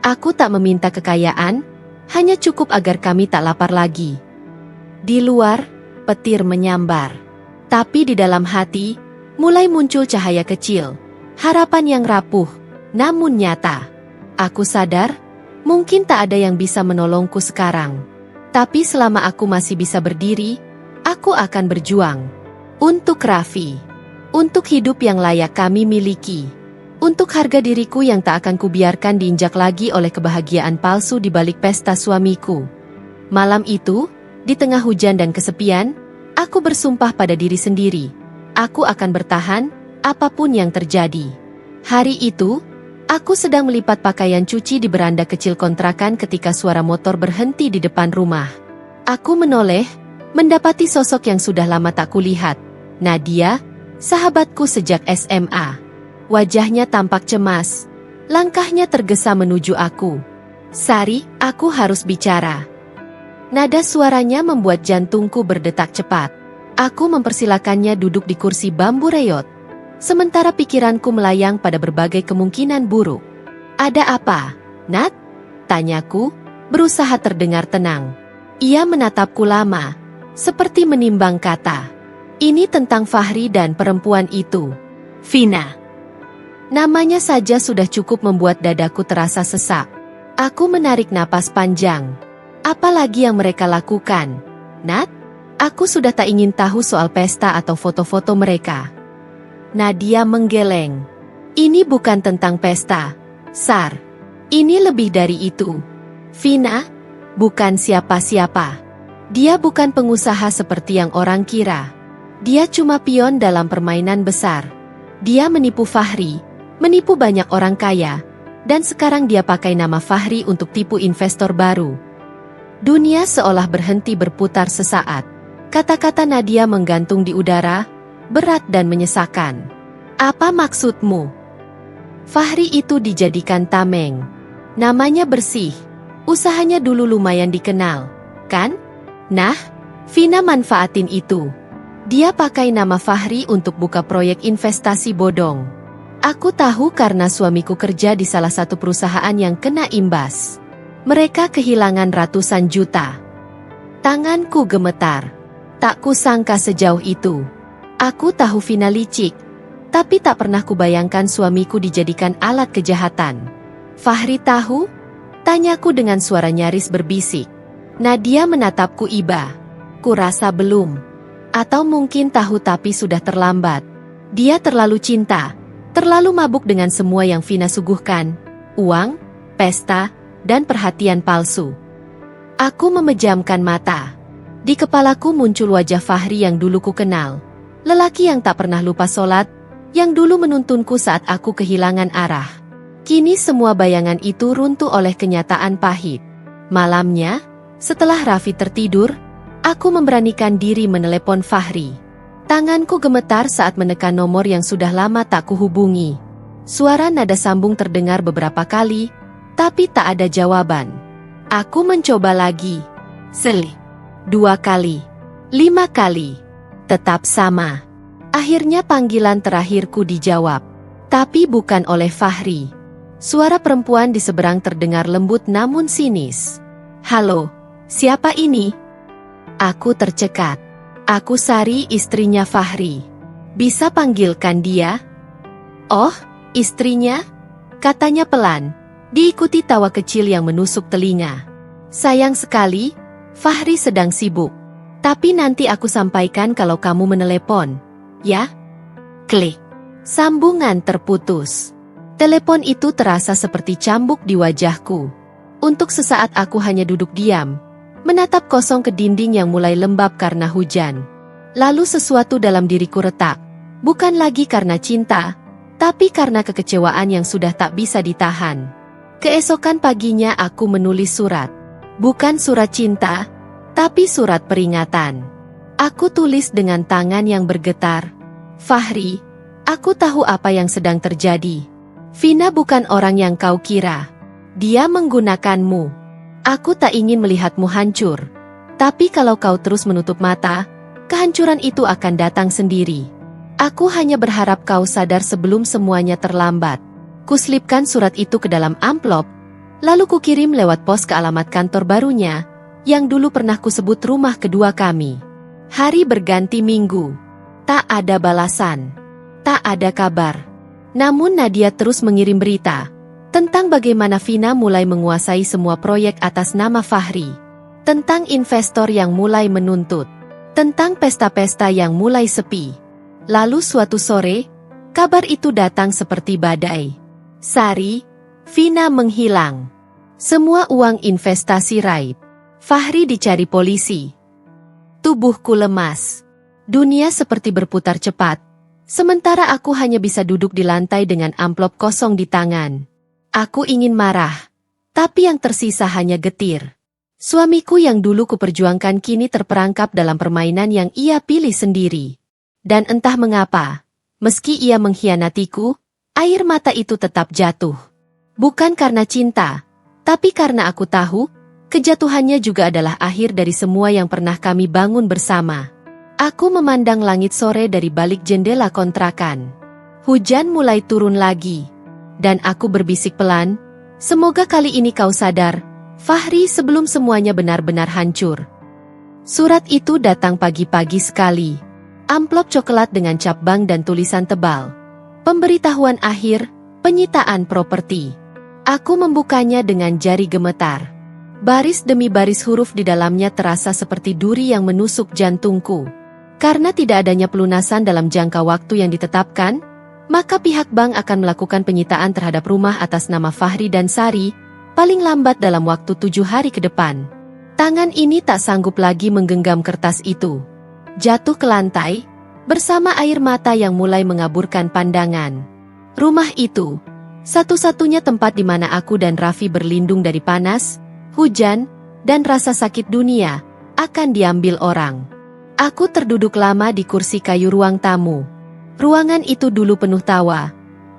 Aku tak meminta kekayaan, hanya cukup agar kami tak lapar lagi." Di luar, petir menyambar. Tapi di dalam hati, mulai muncul cahaya kecil, harapan yang rapuh, namun nyata. Aku sadar, mungkin tak ada yang bisa menolongku sekarang. Tapi selama aku masih bisa berdiri, aku akan berjuang. Untuk Raffi. Untuk hidup yang layak kami miliki. Untuk harga diriku yang tak akan kubiarkan diinjak lagi oleh kebahagiaan palsu di balik pesta suamiku. Malam itu, di tengah hujan dan kesepian, aku bersumpah pada diri sendiri. Aku akan bertahan, apapun yang terjadi. Hari itu, aku sedang melipat pakaian cuci di beranda kecil kontrakan ketika suara motor berhenti di depan rumah. Aku menoleh, mendapati sosok yang sudah lama tak kulihat. Nadia, sahabatku sejak SMA. Wajahnya tampak cemas. Langkahnya tergesa menuju aku. "Sari, aku harus bicara." Nada suaranya membuat jantungku berdetak cepat. Aku mempersilakannya duduk di kursi bambu reyot. Sementara pikiranku melayang pada berbagai kemungkinan buruk. "Ada apa, Nat?" tanyaku, berusaha terdengar tenang. Ia menatapku lama, seperti menimbang kata. "Ini tentang Fahri dan perempuan itu, Vina." Namanya saja sudah cukup membuat dadaku terasa sesak. Aku menarik napas panjang. Apalagi yang mereka lakukan, Nat? Aku sudah tak ingin tahu soal pesta atau foto-foto mereka. Nadia menggeleng. "Ini bukan tentang pesta, Sar. Ini lebih dari itu. Vina bukan siapa-siapa. Dia bukan pengusaha seperti yang orang kira. Dia cuma pion dalam permainan besar. Dia menipu Fahri, menipu banyak orang kaya, dan sekarang dia pakai nama Fahri untuk tipu investor baru." Dunia seolah berhenti berputar sesaat. Kata-kata Nadia menggantung di udara, berat dan menyesakan. "Apa maksudmu?" Fahri itu dijadikan tameng. Namanya bersih. Usahanya dulu lumayan dikenal, kan? Nah, Vina manfaatin itu. Dia pakai nama Fahri untuk buka proyek investasi bodong. Aku tahu karena suamiku kerja di salah satu perusahaan yang kena imbas. Mereka kehilangan ratusan juta. Tanganku gemetar. Tak kusangka sejauh itu. Aku tahu Vina licik, tapi tak pernah kubayangkan suamiku dijadikan alat kejahatan. "Fahri tahu?" tanyaku dengan suara nyaris berbisik. Nadia menatapku iba. "Kurasa belum. Atau mungkin tahu tapi sudah terlambat. Dia terlalu cinta. Terlalu mabuk dengan semua yang Vina suguhkan, uang, pesta, dan perhatian palsu." Aku memejamkan mata. Di kepalaku muncul wajah Fahri yang dulu ku kenal. Lelaki yang tak pernah lupa sholat, yang dulu menuntunku saat aku kehilangan arah. Kini semua bayangan itu runtuh oleh kenyataan pahit. Malamnya, setelah Raffi tertidur, aku memberanikan diri menelepon Fahri. Tanganku gemetar saat menekan nomor yang sudah lama tak kuhubungi. Suara nada sambung terdengar beberapa kali, tapi tak ada jawaban. Aku mencoba lagi. 2 kali. 5 kali. Tetap sama. Akhirnya panggilan terakhirku dijawab. Tapi bukan oleh Fahri. Suara perempuan di seberang terdengar lembut namun sinis. "Halo, siapa ini?" Aku tercekat. "Aku Sari, istrinya Fahri. Bisa panggilkan dia?" "Oh, istrinya?" katanya pelan, diikuti tawa kecil yang menusuk telinga. "Sayang sekali, Fahri sedang sibuk. Tapi nanti aku sampaikan kalau kamu menelepon, ya?" Klik. Sambungan terputus. Telepon itu terasa seperti cambuk di wajahku. Untuk sesaat aku hanya duduk diam, menatap kosong ke dinding yang mulai lembab karena hujan. Lalu sesuatu dalam diriku retak. Bukan lagi karena cinta, tapi karena kekecewaan yang sudah tak bisa ditahan. Keesokan paginya aku menulis surat. Bukan surat cinta, tapi surat peringatan. Aku tulis dengan tangan yang bergetar. "Fahri, aku tahu apa yang sedang terjadi. Vina bukan orang yang kau kira. Dia menggunakanmu. Aku tak ingin melihatmu hancur. Tapi kalau kau terus menutup mata, kehancuran itu akan datang sendiri. Aku hanya berharap kau sadar sebelum semuanya terlambat." Kuselipkan surat itu ke dalam amplop, lalu kukirim lewat pos ke alamat kantor barunya, yang dulu pernah kusebut rumah kedua kami. Hari berganti minggu. Tak ada balasan. Tak ada kabar. Namun Nadia terus mengirim berita tentang bagaimana Vina mulai menguasai semua proyek atas nama Fahri. Tentang investor yang mulai menuntut. Tentang pesta-pesta yang mulai sepi. Lalu suatu sore, Kabar itu datang seperti badai. Sari, Vina menghilang. Semua uang investasi raib. Fahri dicari polisi. Tubuhku lemas. Dunia seperti berputar cepat. Sementara aku hanya bisa duduk di lantai dengan amplop kosong di tangan. Aku ingin marah. Tapi yang tersisa hanya getir. Suamiku yang dulu kuperjuangkan kini terperangkap dalam permainan yang ia pilih sendiri. Dan entah mengapa, meski ia mengkhianatiku, air mata itu tetap jatuh. Bukan karena cinta, tapi karena aku tahu, kejatuhannya juga adalah akhir dari semua yang pernah kami bangun bersama. Aku memandang langit sore dari balik jendela kontrakan. Hujan mulai turun lagi. Dan aku berbisik pelan, semoga kali ini kau sadar, Fahri, sebelum semuanya benar-benar hancur. Surat itu datang pagi-pagi sekali. Amplop coklat dengan cap bank dan tulisan tebal. Pemberitahuan akhir, penyitaan properti. Aku membukanya dengan jari gemetar. Baris demi baris huruf di dalamnya terasa seperti duri yang menusuk jantungku. Karena tidak adanya pelunasan dalam jangka waktu yang ditetapkan, maka pihak bank akan melakukan penyitaan terhadap rumah atas nama Fahri dan Sari, paling lambat dalam waktu 7 hari ke depan. Tangan ini tak sanggup lagi menggenggam kertas itu. Jatuh ke lantai, bersama air mata yang mulai mengaburkan pandangan. Rumah itu, satu-satunya tempat di mana aku dan Raffi berlindung dari panas, hujan, dan rasa sakit dunia, akan diambil orang. Aku terduduk lama di kursi kayu ruang tamu. Ruangan itu dulu penuh tawa,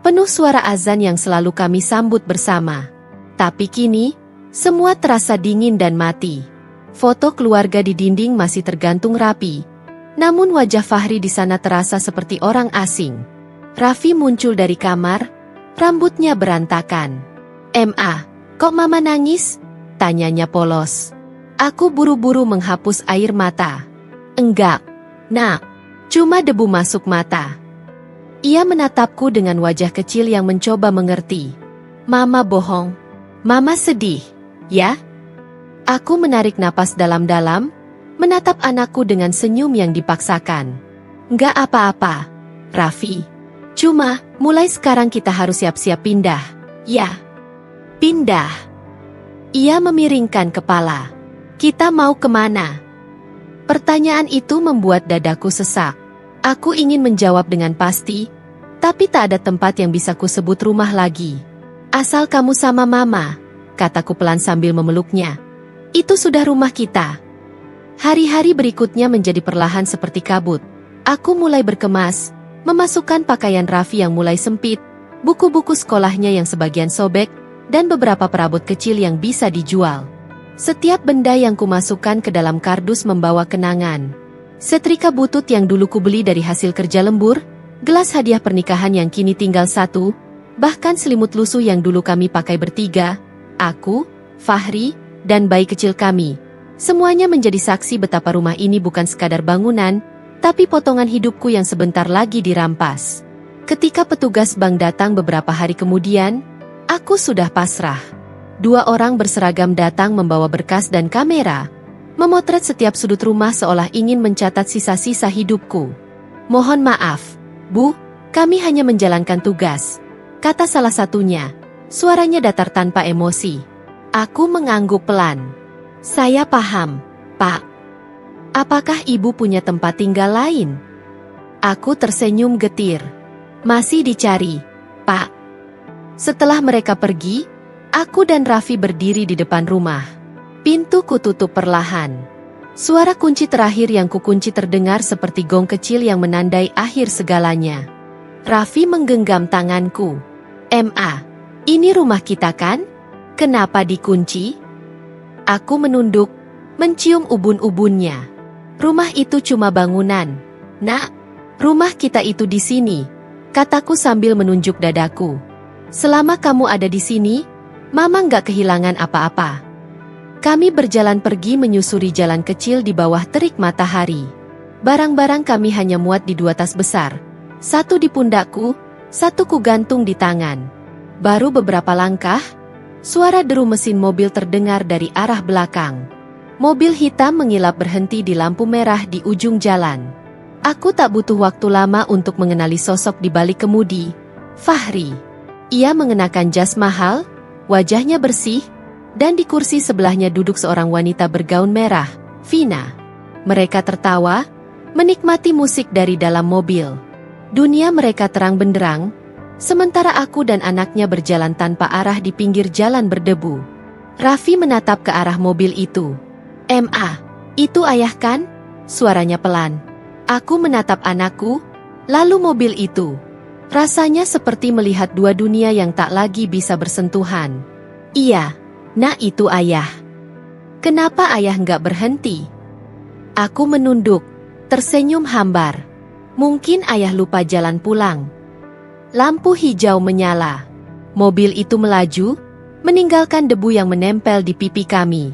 penuh suara azan yang selalu kami sambut bersama. Tapi kini, semua terasa dingin dan mati. Foto keluarga di dinding masih tergantung rapi. Namun wajah Fahri di sana terasa seperti orang asing. Raffi muncul dari kamar, rambutnya berantakan. "Ma, kok mama nangis?" tanyanya polos. Aku buru-buru menghapus air mata. "Enggak, nak. Cuma debu masuk mata." Ia menatapku dengan wajah kecil yang mencoba mengerti. "Mama bohong. Mama sedih, ya?" Aku menarik napas dalam-dalam, menatap anakku dengan senyum yang dipaksakan. "Nggak apa-apa, Raffi. Cuma, mulai sekarang kita harus siap-siap pindah." "Ya." "Pindah?" Ia memiringkan kepala. "Kita mau kemana?" Pertanyaan itu membuat dadaku sesak. Aku ingin menjawab dengan pasti, tapi tak ada tempat yang bisa kusebut rumah lagi. "Asal kamu sama mama," kataku pelan sambil memeluknya. "Itu sudah rumah kita." Hari-hari berikutnya menjadi perlahan seperti kabut. Aku mulai berkemas, memasukkan pakaian Raffi yang mulai sempit, buku-buku sekolahnya yang sebagian sobek, dan beberapa perabot kecil yang bisa dijual. Setiap benda yang kumasukkan ke dalam kardus membawa kenangan. Setrika butut yang dulu kubeli dari hasil kerja lembur, gelas hadiah pernikahan yang kini tinggal satu, bahkan selimut lusuh yang dulu kami pakai bertiga, aku, Fahri, dan bayi kecil kami. Semuanya menjadi saksi betapa rumah ini bukan sekadar bangunan, tapi potongan hidupku yang sebentar lagi dirampas. Ketika petugas bank datang beberapa hari kemudian, aku sudah pasrah. 2 orang berseragam datang membawa berkas dan kamera, memotret setiap sudut rumah seolah ingin mencatat sisa-sisa hidupku. "Mohon maaf, Bu, kami hanya menjalankan tugas," kata salah satunya. Suaranya datar tanpa emosi. Aku mengangguk pelan. "Saya paham, Pak. Apakah Ibu punya tempat tinggal lain?" Aku tersenyum getir. "Masih dicari, Pak." Setelah mereka pergi, aku dan Raffi berdiri di depan rumah. Pintu kututup perlahan. Suara kunci terakhir yang kukunci terdengar seperti gong kecil yang menandai akhir segalanya. Raffi menggenggam tanganku. "Ma, ini rumah kita kan? Kenapa dikunci?" Aku menunduk, mencium ubun-ubunnya. "Rumah itu cuma bangunan, Nak. Rumah kita itu di sini," kataku sambil menunjuk dadaku. "Selama kamu ada di sini, Mama nggak kehilangan apa-apa." Kami berjalan pergi menyusuri jalan kecil di bawah terik matahari. Barang-barang kami hanya muat di 2 tas besar. Satu di pundakku, satu kugantung di tangan. Baru beberapa langkah, suara deru mesin mobil terdengar dari arah belakang. Mobil hitam mengilap berhenti di lampu merah di ujung jalan. Aku tak butuh waktu lama untuk mengenali sosok di balik kemudi, Fahri. Ia mengenakan jas mahal, wajahnya bersih, dan di kursi sebelahnya duduk seorang wanita bergaun merah, Vina. Mereka tertawa, menikmati musik dari dalam mobil. Dunia mereka terang benderang, sementara aku dan anaknya berjalan tanpa arah di pinggir jalan berdebu. Raffi menatap ke arah mobil itu. "Ma, itu ayah kan?" Suaranya pelan. Aku menatap anakku, lalu mobil itu. Rasanya seperti melihat dua dunia yang tak lagi bisa bersentuhan. "Iya, nah itu ayah." "Kenapa ayah nggak berhenti?" Aku menunduk, tersenyum hambar. Mungkin ayah lupa jalan pulang. Lampu hijau menyala. Mobil itu melaju, meninggalkan debu yang menempel di pipi kami.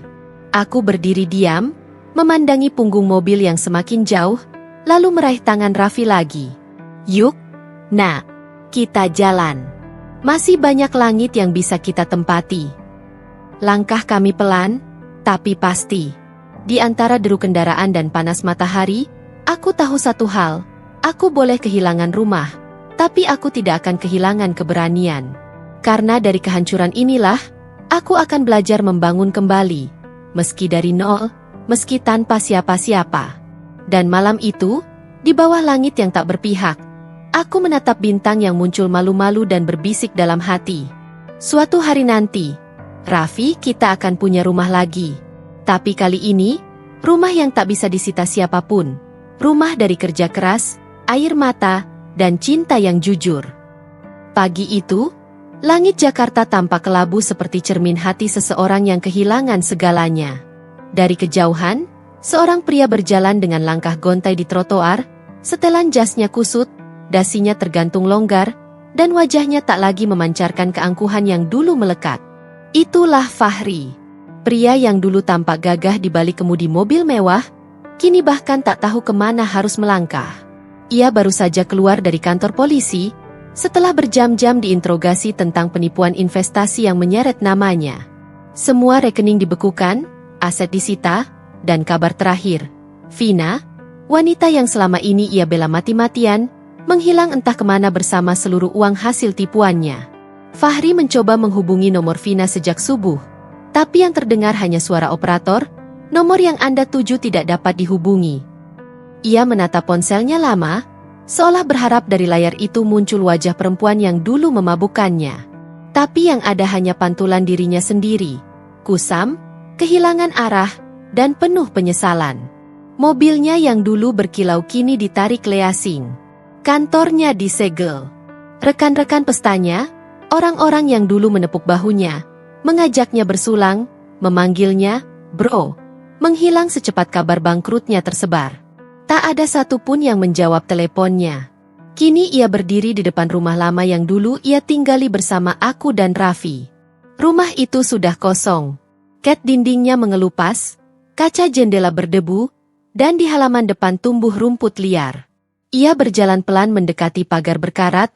Aku berdiri diam, memandangi punggung mobil yang semakin jauh, lalu meraih tangan Raffi lagi. "Yuk, nak, kita jalan. Masih banyak langit yang bisa kita tempati." Langkah kami pelan, tapi pasti. Di antara deru kendaraan dan panas matahari, aku tahu satu hal, aku boleh kehilangan rumah, tapi aku tidak akan kehilangan keberanian. Karena dari kehancuran inilah, aku akan belajar membangun kembali, meski dari nol, meski tanpa siapa-siapa. Dan malam itu, di bawah langit yang tak berpihak, aku menatap bintang yang muncul malu-malu dan berbisik dalam hati. Suatu hari nanti, Raffi, kita akan punya rumah lagi. Tapi kali ini, rumah yang tak bisa disita siapapun. Rumah dari kerja keras, air mata, dan cinta yang jujur. Pagi itu, langit Jakarta tampak kelabu seperti cermin hati seseorang yang kehilangan segalanya. Dari kejauhan, seorang pria berjalan dengan langkah gontai di trotoar, setelan jasnya kusut, dasinya tergantung longgar, dan wajahnya tak lagi memancarkan keangkuhan yang dulu melekat. Itulah Fahri. Pria yang dulu tampak gagah di balik kemudi mobil mewah, kini bahkan tak tahu kemana harus melangkah. Ia baru saja keluar dari kantor polisi, setelah berjam-jam diinterogasi tentang penipuan investasi yang menyeret namanya. Semua rekening dibekukan, aset disita, dan kabar terakhir, Vina, wanita yang selama ini ia bela mati-matian, menghilang entah kemana bersama seluruh uang hasil tipuannya. Fahri mencoba menghubungi nomor Vina sejak subuh, tapi yang terdengar hanya suara operator, nomor yang Anda tuju tidak dapat dihubungi. Ia menatap ponselnya lama, seolah berharap dari layar itu muncul wajah perempuan yang dulu memabukkannya. Tapi yang ada hanya pantulan dirinya sendiri, kusam, kehilangan arah, dan penuh penyesalan. Mobilnya yang dulu berkilau kini ditarik leasing. Kantornya disegel. Rekan-rekan pestanya, orang-orang yang dulu menepuk bahunya, mengajaknya bersulang, memanggilnya, "Bro," menghilang secepat kabar bangkrutnya tersebar. Tak ada satupun yang menjawab teleponnya. Kini ia berdiri di depan rumah lama yang dulu ia tinggali bersama aku dan Raffi. Rumah itu sudah kosong. Cat dindingnya mengelupas, kaca jendela berdebu, dan di halaman depan tumbuh rumput liar. Ia berjalan pelan mendekati pagar berkarat,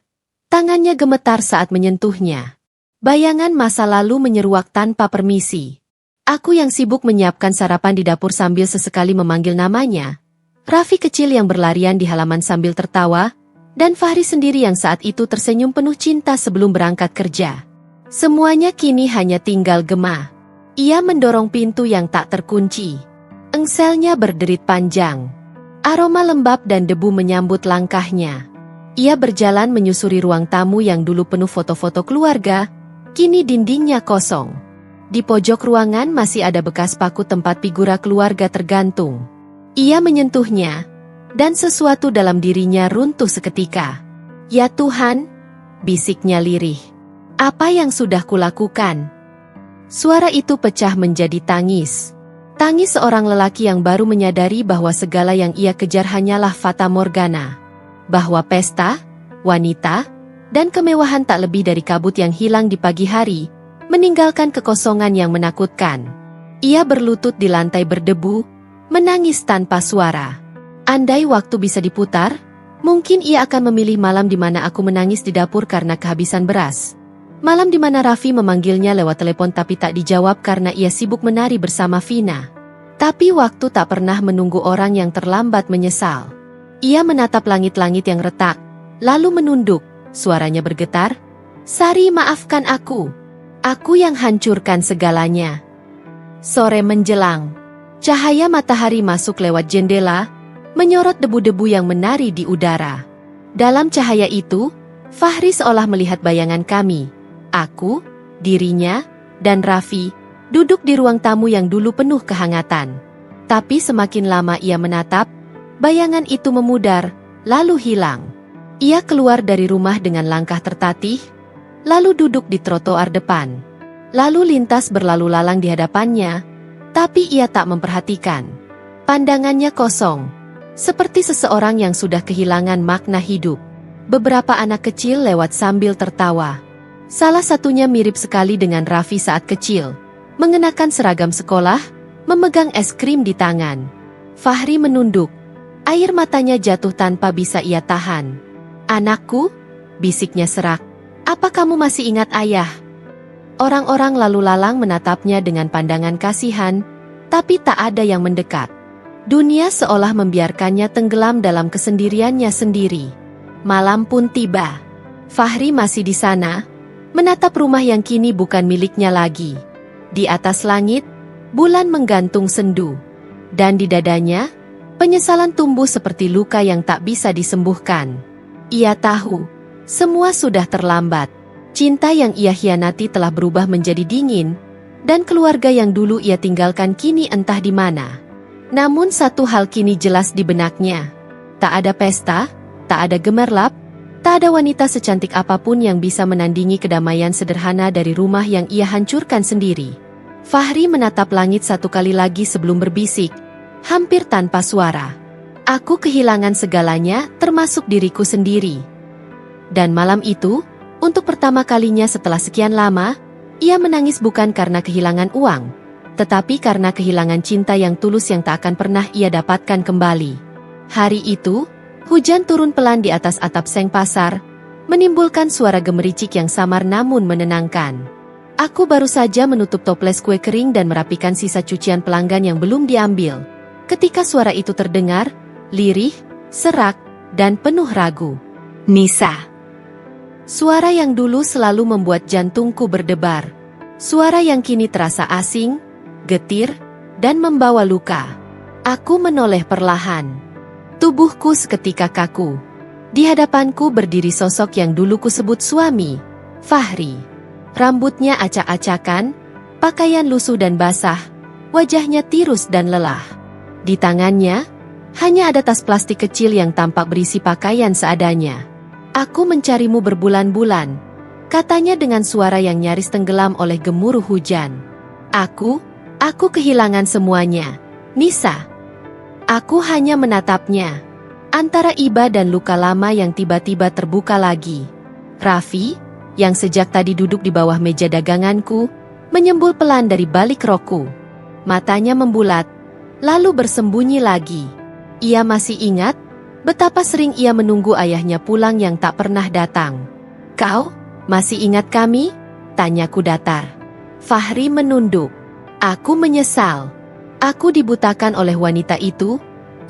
tangannya gemetar saat menyentuhnya. Bayangan masa lalu menyeruak tanpa permisi. Aku yang sibuk menyiapkan sarapan di dapur sambil sesekali memanggil namanya. Raffi kecil yang berlarian di halaman sambil tertawa, dan Fahri sendiri yang saat itu tersenyum penuh cinta sebelum berangkat kerja. Semuanya kini hanya tinggal gema. Ia mendorong pintu yang tak terkunci. Engselnya berderit panjang. Aroma lembab dan debu menyambut langkahnya. Ia berjalan menyusuri ruang tamu yang dulu penuh foto-foto keluarga, kini dindingnya kosong. Di pojok ruangan masih ada bekas paku tempat figura keluarga tergantung. Ia menyentuhnya, dan sesuatu dalam dirinya runtuh seketika. "Ya Tuhan," bisiknya lirih. "Apa yang sudah kulakukan?" Suara itu pecah menjadi tangis. Tangis seorang lelaki yang baru menyadari bahwa segala yang ia kejar hanyalah fata morgana. Bahwa pesta, wanita, dan kemewahan tak lebih dari kabut yang hilang di pagi hari, meninggalkan kekosongan yang menakutkan. Ia berlutut di lantai berdebu, menangis tanpa suara. Andai waktu bisa diputar, mungkin ia akan memilih malam di mana aku menangis di dapur karena kehabisan beras. Malam di mana Raffi memanggilnya lewat telepon tapi tak dijawab karena ia sibuk menari bersama Vina. Tapi waktu tak pernah menunggu orang yang terlambat menyesal. Ia menatap langit-langit yang retak, lalu menunduk, suaranya bergetar. Sari, maafkan aku. Aku yang hancurkan segalanya. Sore menjelang. Cahaya matahari masuk lewat jendela, menyorot debu-debu yang menari di udara. Dalam cahaya itu, Fahri seolah melihat bayangan kami. Aku, dirinya, dan Raffi, duduk di ruang tamu yang dulu penuh kehangatan. Tapi semakin lama ia menatap, bayangan itu memudar, lalu hilang. Ia keluar dari rumah dengan langkah tertatih, lalu duduk di trotoar depan. Lalu lintas berlalu lalang di hadapannya, tapi ia tak memperhatikan. Pandangannya kosong, seperti seseorang yang sudah kehilangan makna hidup. Beberapa anak kecil lewat sambil tertawa. Salah satunya mirip sekali dengan Raffi saat kecil, mengenakan seragam sekolah, memegang es krim di tangan. Fahri menunduk, air matanya jatuh tanpa bisa ia tahan. Anakku, bisiknya serak, apa kamu masih ingat ayah? Orang-orang lalu lalang menatapnya dengan pandangan kasihan, tapi tak ada yang mendekat. Dunia seolah membiarkannya tenggelam dalam kesendiriannya sendiri. Malam pun tiba. Fahri masih di sana, menatap rumah yang kini bukan miliknya lagi. Di atas langit, bulan menggantung sendu. Dan di dadanya, penyesalan tumbuh seperti luka yang tak bisa disembuhkan. Ia tahu, semua sudah terlambat. Cinta yang ia hianati telah berubah menjadi dingin, dan keluarga yang dulu ia tinggalkan kini entah di mana. Namun satu hal kini jelas di benaknya. Tak ada pesta, tak ada gemerlap, tak ada wanita secantik apapun yang bisa menandingi kedamaian sederhana dari rumah yang ia hancurkan sendiri. Fahri menatap langit satu kali lagi sebelum berbisik, hampir tanpa suara. Aku kehilangan segalanya, termasuk diriku sendiri. Dan malam itu, untuk pertama kalinya setelah sekian lama, ia menangis bukan karena kehilangan uang, tetapi karena kehilangan cinta yang tulus yang tak akan pernah ia dapatkan kembali. Hari itu, hujan turun pelan di atas atap seng pasar, menimbulkan suara gemericik yang samar namun menenangkan. Aku baru saja menutup toples kue kering dan merapikan sisa cucian pelanggan yang belum diambil. Ketika suara itu terdengar, lirih, serak, dan penuh ragu. Nisa. Suara yang dulu selalu membuat jantungku berdebar. Suara yang kini terasa asing, getir, dan membawa luka. Aku menoleh perlahan. Tubuhku seketika kaku. Di hadapanku berdiri sosok yang dulu kusebut suami, Fahri. Rambutnya acak-acakan, pakaian lusuh dan basah, wajahnya tirus dan lelah. Di tangannya, hanya ada tas plastik kecil yang tampak berisi pakaian seadanya. Aku mencarimu berbulan-bulan, katanya dengan suara yang nyaris tenggelam oleh gemuruh hujan. Aku kehilangan semuanya, Nisa. Aku hanya menatapnya, antara iba dan luka lama yang tiba-tiba terbuka lagi. Raffi, yang sejak tadi duduk di bawah meja daganganku, menyembul pelan dari balik rokku. Matanya membulat, lalu bersembunyi lagi. Ia masih ingat betapa sering ia menunggu ayahnya pulang yang tak pernah datang. Kau, masih ingat kami? Tanyaku datar. Fahri menunduk. Aku menyesal. Aku dibutakan oleh wanita itu,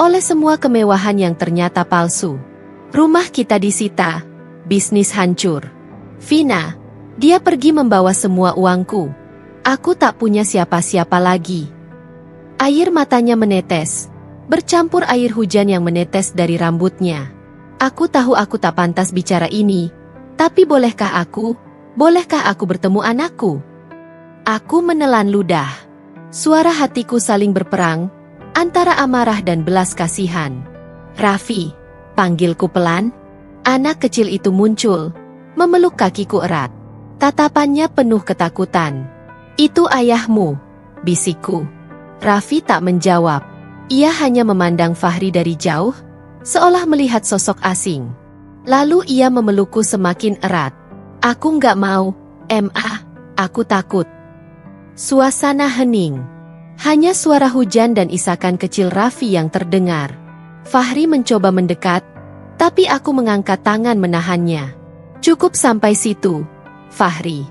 oleh semua kemewahan yang ternyata palsu. Rumah kita disita, bisnis hancur. Vina, dia pergi membawa semua uangku. Aku tak punya siapa-siapa lagi. Air matanya menetes, bercampur air hujan yang menetes dari rambutnya. Aku tahu aku tak pantas bicara ini, tapi bolehkah aku bertemu anakku? Aku menelan ludah. Suara hatiku saling berperang, antara amarah dan belas kasihan. Raffi, panggilku pelan. Anak kecil itu muncul, memeluk kakiku erat. Tatapannya penuh ketakutan. Itu ayahmu, bisikku. Raffi tak menjawab. Ia hanya memandang Fahri dari jauh, seolah melihat sosok asing. Lalu ia memelukku semakin erat. Aku nggak mau, aku takut. Suasana hening. Hanya suara hujan dan isakan kecil Raffi yang terdengar. Fahri mencoba mendekat, tapi aku mengangkat tangan menahannya. Cukup sampai situ, Fahri.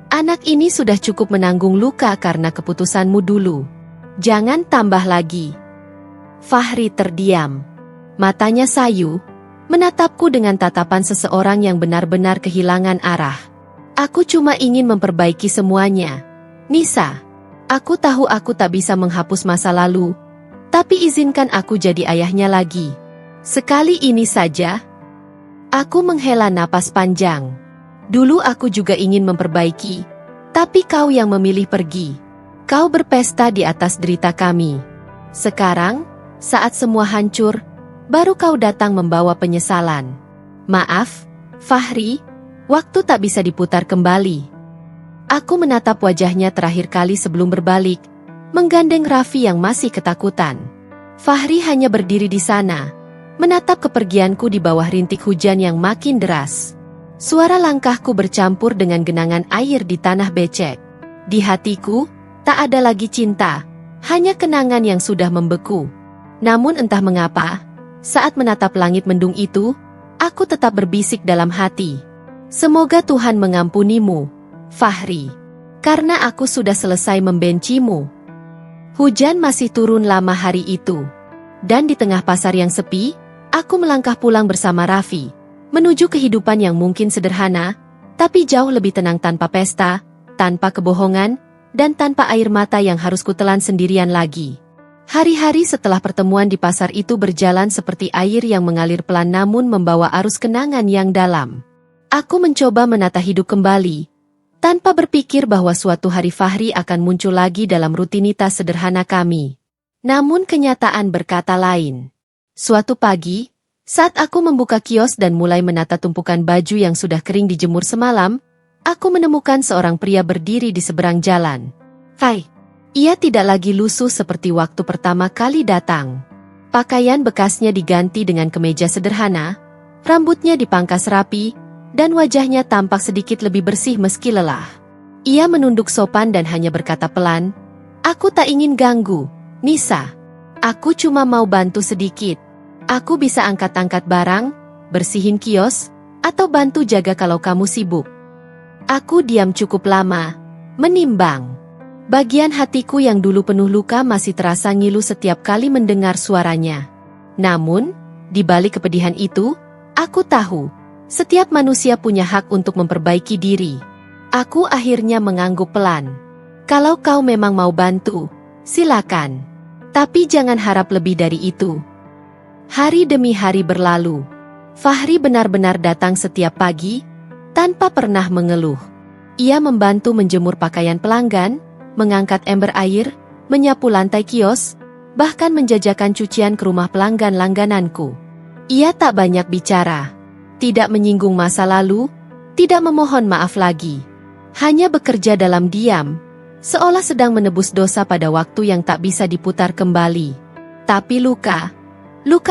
Anak ini sudah cukup menanggung luka karena keputusanmu dulu. Jangan tambah lagi. Fahri terdiam. Matanya sayu, menatapku dengan tatapan seseorang yang benar-benar kehilangan arah. Aku cuma ingin memperbaiki semuanya. Nisa, aku tahu aku tak bisa menghapus masa lalu, tapi izinkan aku jadi ayahnya lagi. Sekali ini saja. Aku menghela napas panjang. Dulu aku juga ingin memperbaiki, tapi kau yang memilih pergi. Kau berpesta di atas derita kami. Sekarang, saat semua hancur, baru kau datang membawa penyesalan. Maaf, Fahri, waktu tak bisa diputar kembali. Aku menatap wajahnya terakhir kali sebelum berbalik, menggandeng Raffi yang masih ketakutan. Fahri hanya berdiri di sana, menatap kepergianku di bawah rintik hujan yang makin deras. Suara langkahku bercampur dengan genangan air di tanah becek. Di hatiku, tak ada lagi cinta, hanya kenangan yang sudah membeku. Namun entah mengapa, saat menatap langit mendung itu, aku tetap berbisik dalam hati. Semoga Tuhan mengampunimu, Fahri, karena aku sudah selesai membencimu. Hujan masih turun lama hari itu. Dan di tengah pasar yang sepi, aku melangkah pulang bersama Raffi, menuju kehidupan yang mungkin sederhana, tapi jauh lebih tenang tanpa pesta, tanpa kebohongan, dan tanpa air mata yang harus kutelan sendirian lagi. Hari-hari setelah pertemuan di pasar itu berjalan seperti air yang mengalir pelan namun membawa arus kenangan yang dalam. Aku mencoba menata hidup kembali, tanpa berpikir bahwa suatu hari Fahri akan muncul lagi dalam rutinitas sederhana kami. Namun kenyataan berkata lain. Suatu pagi, saat aku membuka kios dan mulai menata tumpukan baju yang sudah kering dijemur semalam, aku menemukan seorang pria berdiri di seberang jalan. Hai! Ia tidak lagi lusuh seperti waktu pertama kali datang. Pakaian bekasnya diganti dengan kemeja sederhana, rambutnya dipangkas rapi, dan wajahnya tampak sedikit lebih bersih meski lelah. Ia menunduk sopan dan hanya berkata pelan, "Aku tak ingin ganggu, Nisa. Aku cuma mau bantu sedikit. Aku bisa angkat-angkat barang, bersihin kios, atau bantu jaga kalau kamu sibuk." Aku diam cukup lama, menimbang. Bagian hatiku yang dulu penuh luka masih terasa ngilu setiap kali mendengar suaranya. Namun, di balik kepedihan itu, aku tahu, setiap manusia punya hak untuk memperbaiki diri. Aku akhirnya mengangguk pelan. Kalau kau memang mau bantu, silakan. Tapi jangan harap lebih dari itu. Hari demi hari berlalu. Fahri benar-benar datang setiap pagi, tanpa pernah mengeluh. Ia membantu menjemur pakaian pelanggan, mengangkat ember air, menyapu lantai kios, bahkan menjajakan cucian ke rumah pelanggan langgananku. Ia tak banyak bicara, tidak menyinggung masa lalu, tidak memohon maaf lagi. Hanya bekerja dalam diam, seolah sedang menebus dosa pada waktu yang tak bisa diputar kembali. Tapi luka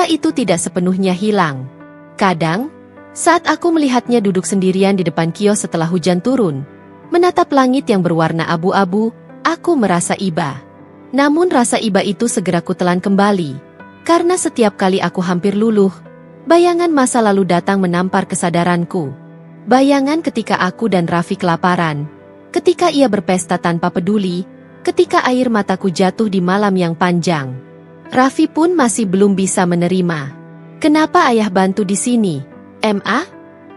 itu tidak sepenuhnya hilang. Kadang, saat aku melihatnya duduk sendirian di depan kios setelah hujan turun, menatap langit yang berwarna abu-abu, aku merasa iba. Namun rasa iba itu segera kutelan kembali, karena setiap kali aku hampir luluh, bayangan masa lalu datang menampar kesadaranku. Bayangan ketika aku dan Raffi kelaparan, ketika ia berpesta tanpa peduli, ketika air mataku jatuh di malam yang panjang. Raffi pun masih belum bisa menerima. "Kenapa ayah bantu di sini, Ma?"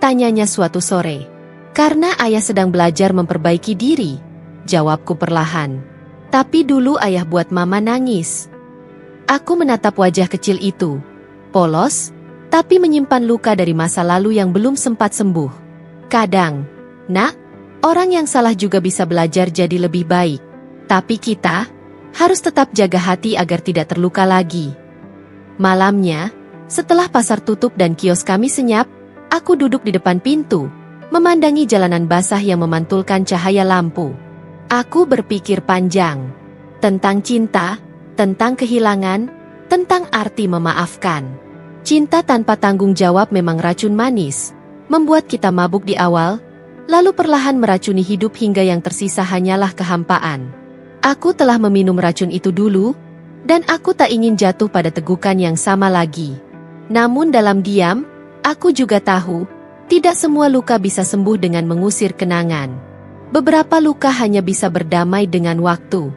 tanyanya suatu sore. "Karena ayah sedang belajar memperbaiki diri," jawabku perlahan. "Tapi dulu ayah buat mama nangis." Aku menatap wajah kecil itu. Polos, tapi menyimpan luka dari masa lalu yang belum sempat sembuh. "Kadang, Nak, orang yang salah juga bisa belajar jadi lebih baik. Tapi kita harus tetap jaga hati agar tidak terluka lagi." Malamnya, setelah pasar tutup dan kios kami senyap, aku duduk di depan pintu, memandangi jalanan basah yang memantulkan cahaya lampu. Aku berpikir panjang tentang cinta, tentang kehilangan, tentang arti memaafkan. Cinta tanpa tanggung jawab memang racun manis, membuat kita mabuk di awal, lalu perlahan meracuni hidup hingga yang tersisa hanyalah kehampaan. Aku telah meminum racun itu dulu, dan aku tak ingin jatuh pada tegukan yang sama lagi. Namun dalam diam, aku juga tahu, tidak semua luka bisa sembuh dengan mengusir kenangan. Beberapa luka hanya bisa berdamai dengan waktu.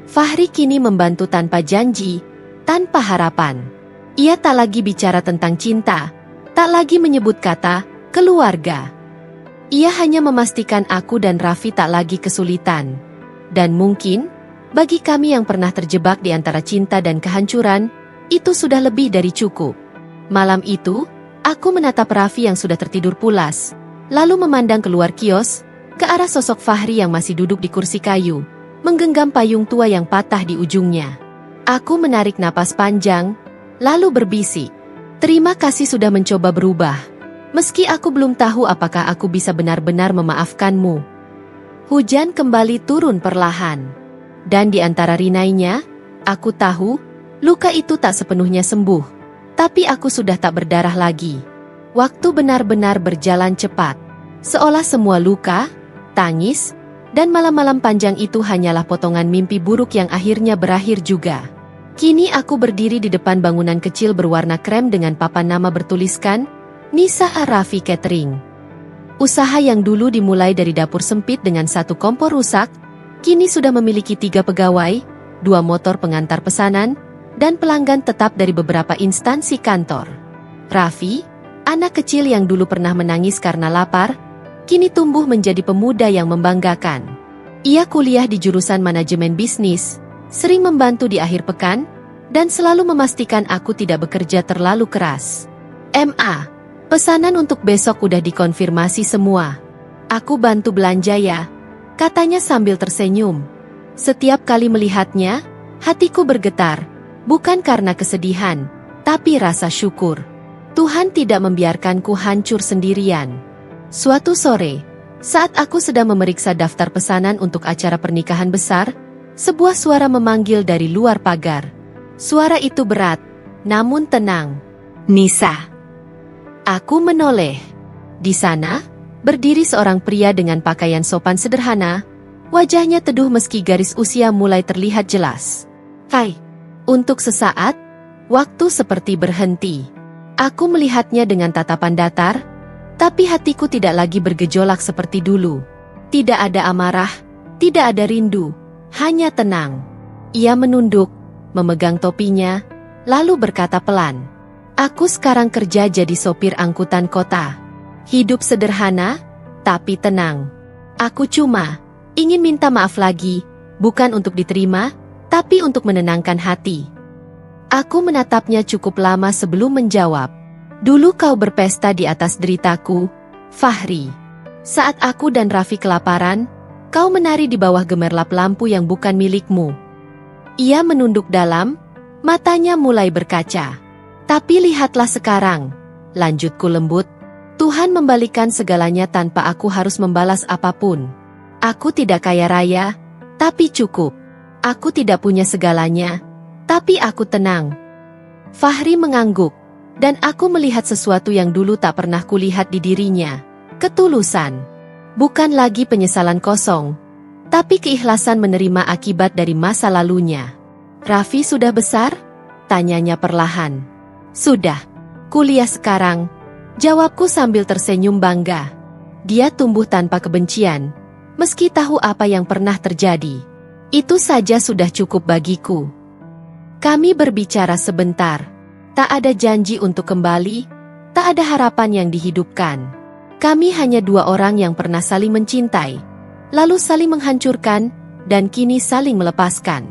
Fahri kini membantu tanpa janji, tanpa harapan. Ia tak lagi bicara tentang cinta, tak lagi menyebut kata keluarga. Ia hanya memastikan aku dan Raffi tak lagi kesulitan. Dan mungkin, bagi kami yang pernah terjebak di antara cinta dan kehancuran, itu sudah lebih dari cukup. Malam itu, aku menatap Raffi yang sudah tertidur pulas, lalu memandang keluar kios, ke arah sosok Fahri yang masih duduk di kursi kayu, menggenggam payung tua yang patah di ujungnya. Aku menarik napas panjang, lalu berbisik, "Terima kasih sudah mencoba berubah. Meski aku belum tahu apakah aku bisa benar-benar memaafkanmu." Hujan kembali turun perlahan. Dan di antara rinainya, aku tahu, luka itu tak sepenuhnya sembuh. Tapi aku sudah tak berdarah lagi. Waktu benar-benar berjalan cepat. Seolah semua luka, tangis, dan malam-malam panjang itu hanyalah potongan mimpi buruk yang akhirnya berakhir juga. Kini aku berdiri di depan bangunan kecil berwarna krem dengan papan nama bertuliskan, Nisa Raffi Catering. Usaha yang dulu dimulai dari dapur sempit dengan satu kompor rusak, kini sudah memiliki 3 pegawai, 2 motor pengantar pesanan, dan pelanggan tetap dari beberapa instansi kantor. Raffi, anak kecil yang dulu pernah menangis karena lapar, kini tumbuh menjadi pemuda yang membanggakan. Ia kuliah di jurusan manajemen bisnis, sering membantu di akhir pekan, dan selalu memastikan aku tidak bekerja terlalu keras. "Ma, pesanan untuk besok udah dikonfirmasi semua. Aku bantu belanja ya," katanya sambil tersenyum. Setiap kali melihatnya, hatiku bergetar, bukan karena kesedihan, tapi rasa syukur. Tuhan tidak membiarkanku hancur sendirian. Suatu sore, saat aku sedang memeriksa daftar pesanan untuk acara pernikahan besar, sebuah suara memanggil dari luar pagar. Suara itu berat, namun tenang. "Nisa." Aku menoleh. Di sana, berdiri seorang pria dengan pakaian sopan sederhana, wajahnya teduh meski garis usia mulai terlihat jelas. "Hai." Untuk sesaat, waktu seperti berhenti. Aku melihatnya dengan tatapan datar, tapi hatiku tidak lagi bergejolak seperti dulu. Tidak ada amarah, tidak ada rindu, hanya tenang. Ia menunduk, memegang topinya, lalu berkata pelan, "Aku sekarang kerja jadi sopir angkutan kota. Hidup sederhana, tapi tenang. Aku cuma ingin minta maaf lagi, bukan untuk diterima, tapi untuk menenangkan hati." Aku menatapnya cukup lama sebelum menjawab. "Dulu kau berpesta di atas deritaku, Fahri. Saat aku dan Raffi kelaparan, kau menari di bawah gemerlap lampu yang bukan milikmu." Ia menunduk dalam, matanya mulai berkaca. "Tapi lihatlah sekarang," lanjutku lembut, "Tuhan membalikan segalanya tanpa aku harus membalas apapun. Aku tidak kaya raya, tapi cukup. Aku tidak punya segalanya, tapi aku tenang." Fahri mengangguk, dan aku melihat sesuatu yang dulu tak pernah kulihat di dirinya. Ketulusan. Bukan lagi penyesalan kosong, tapi keikhlasan menerima akibat dari masa lalunya. "Raffi sudah besar?" tanyanya perlahan. "Sudah. Kuliah sekarang," jawabku sambil tersenyum bangga. Dia tumbuh tanpa kebencian, meski tahu apa yang pernah terjadi. Itu saja sudah cukup bagiku. Kami berbicara sebentar. Tak ada janji untuk kembali, tak ada harapan yang dihidupkan. Kami hanya 2 orang yang pernah saling mencintai, lalu saling menghancurkan, dan kini saling melepaskan.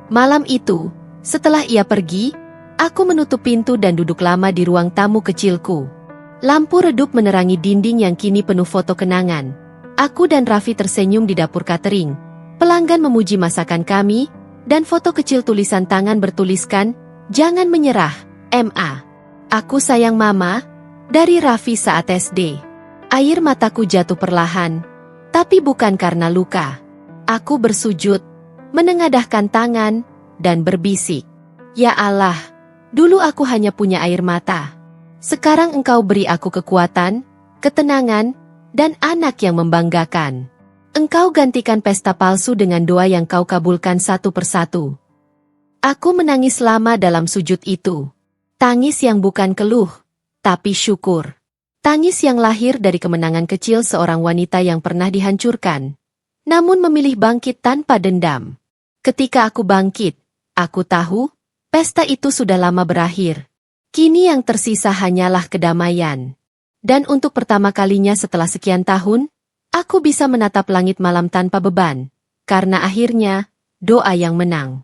Malam itu, setelah ia pergi, aku menutup pintu dan duduk lama di ruang tamu kecilku. Lampu redup menerangi dinding yang kini penuh foto kenangan. Aku dan Raffi tersenyum di dapur catering. Pelanggan memuji masakan kami, dan foto kecil tulisan tangan bertuliskan, "Jangan menyerah, Ma. Aku sayang Mama," dari Raffi saat SD. Air mataku jatuh perlahan, tapi bukan karena luka. Aku bersujud, menengadahkan tangan, dan berbisik, "Ya Allah, dulu aku hanya punya air mata. Sekarang Engkau beri aku kekuatan, ketenangan, dan anak yang membanggakan. Engkau gantikan pesta palsu dengan doa yang Kau kabulkan satu persatu." Aku menangis lama dalam sujud itu. Tangis yang bukan keluh, tapi syukur. Tangis yang lahir dari kemenangan kecil seorang wanita yang pernah dihancurkan, namun memilih bangkit tanpa dendam. Ketika aku bangkit, aku tahu, pesta itu sudah lama berakhir. Kini yang tersisa hanyalah kedamaian. Dan untuk pertama kalinya setelah sekian tahun, aku bisa menatap langit malam tanpa beban. Karena akhirnya, doa yang menang.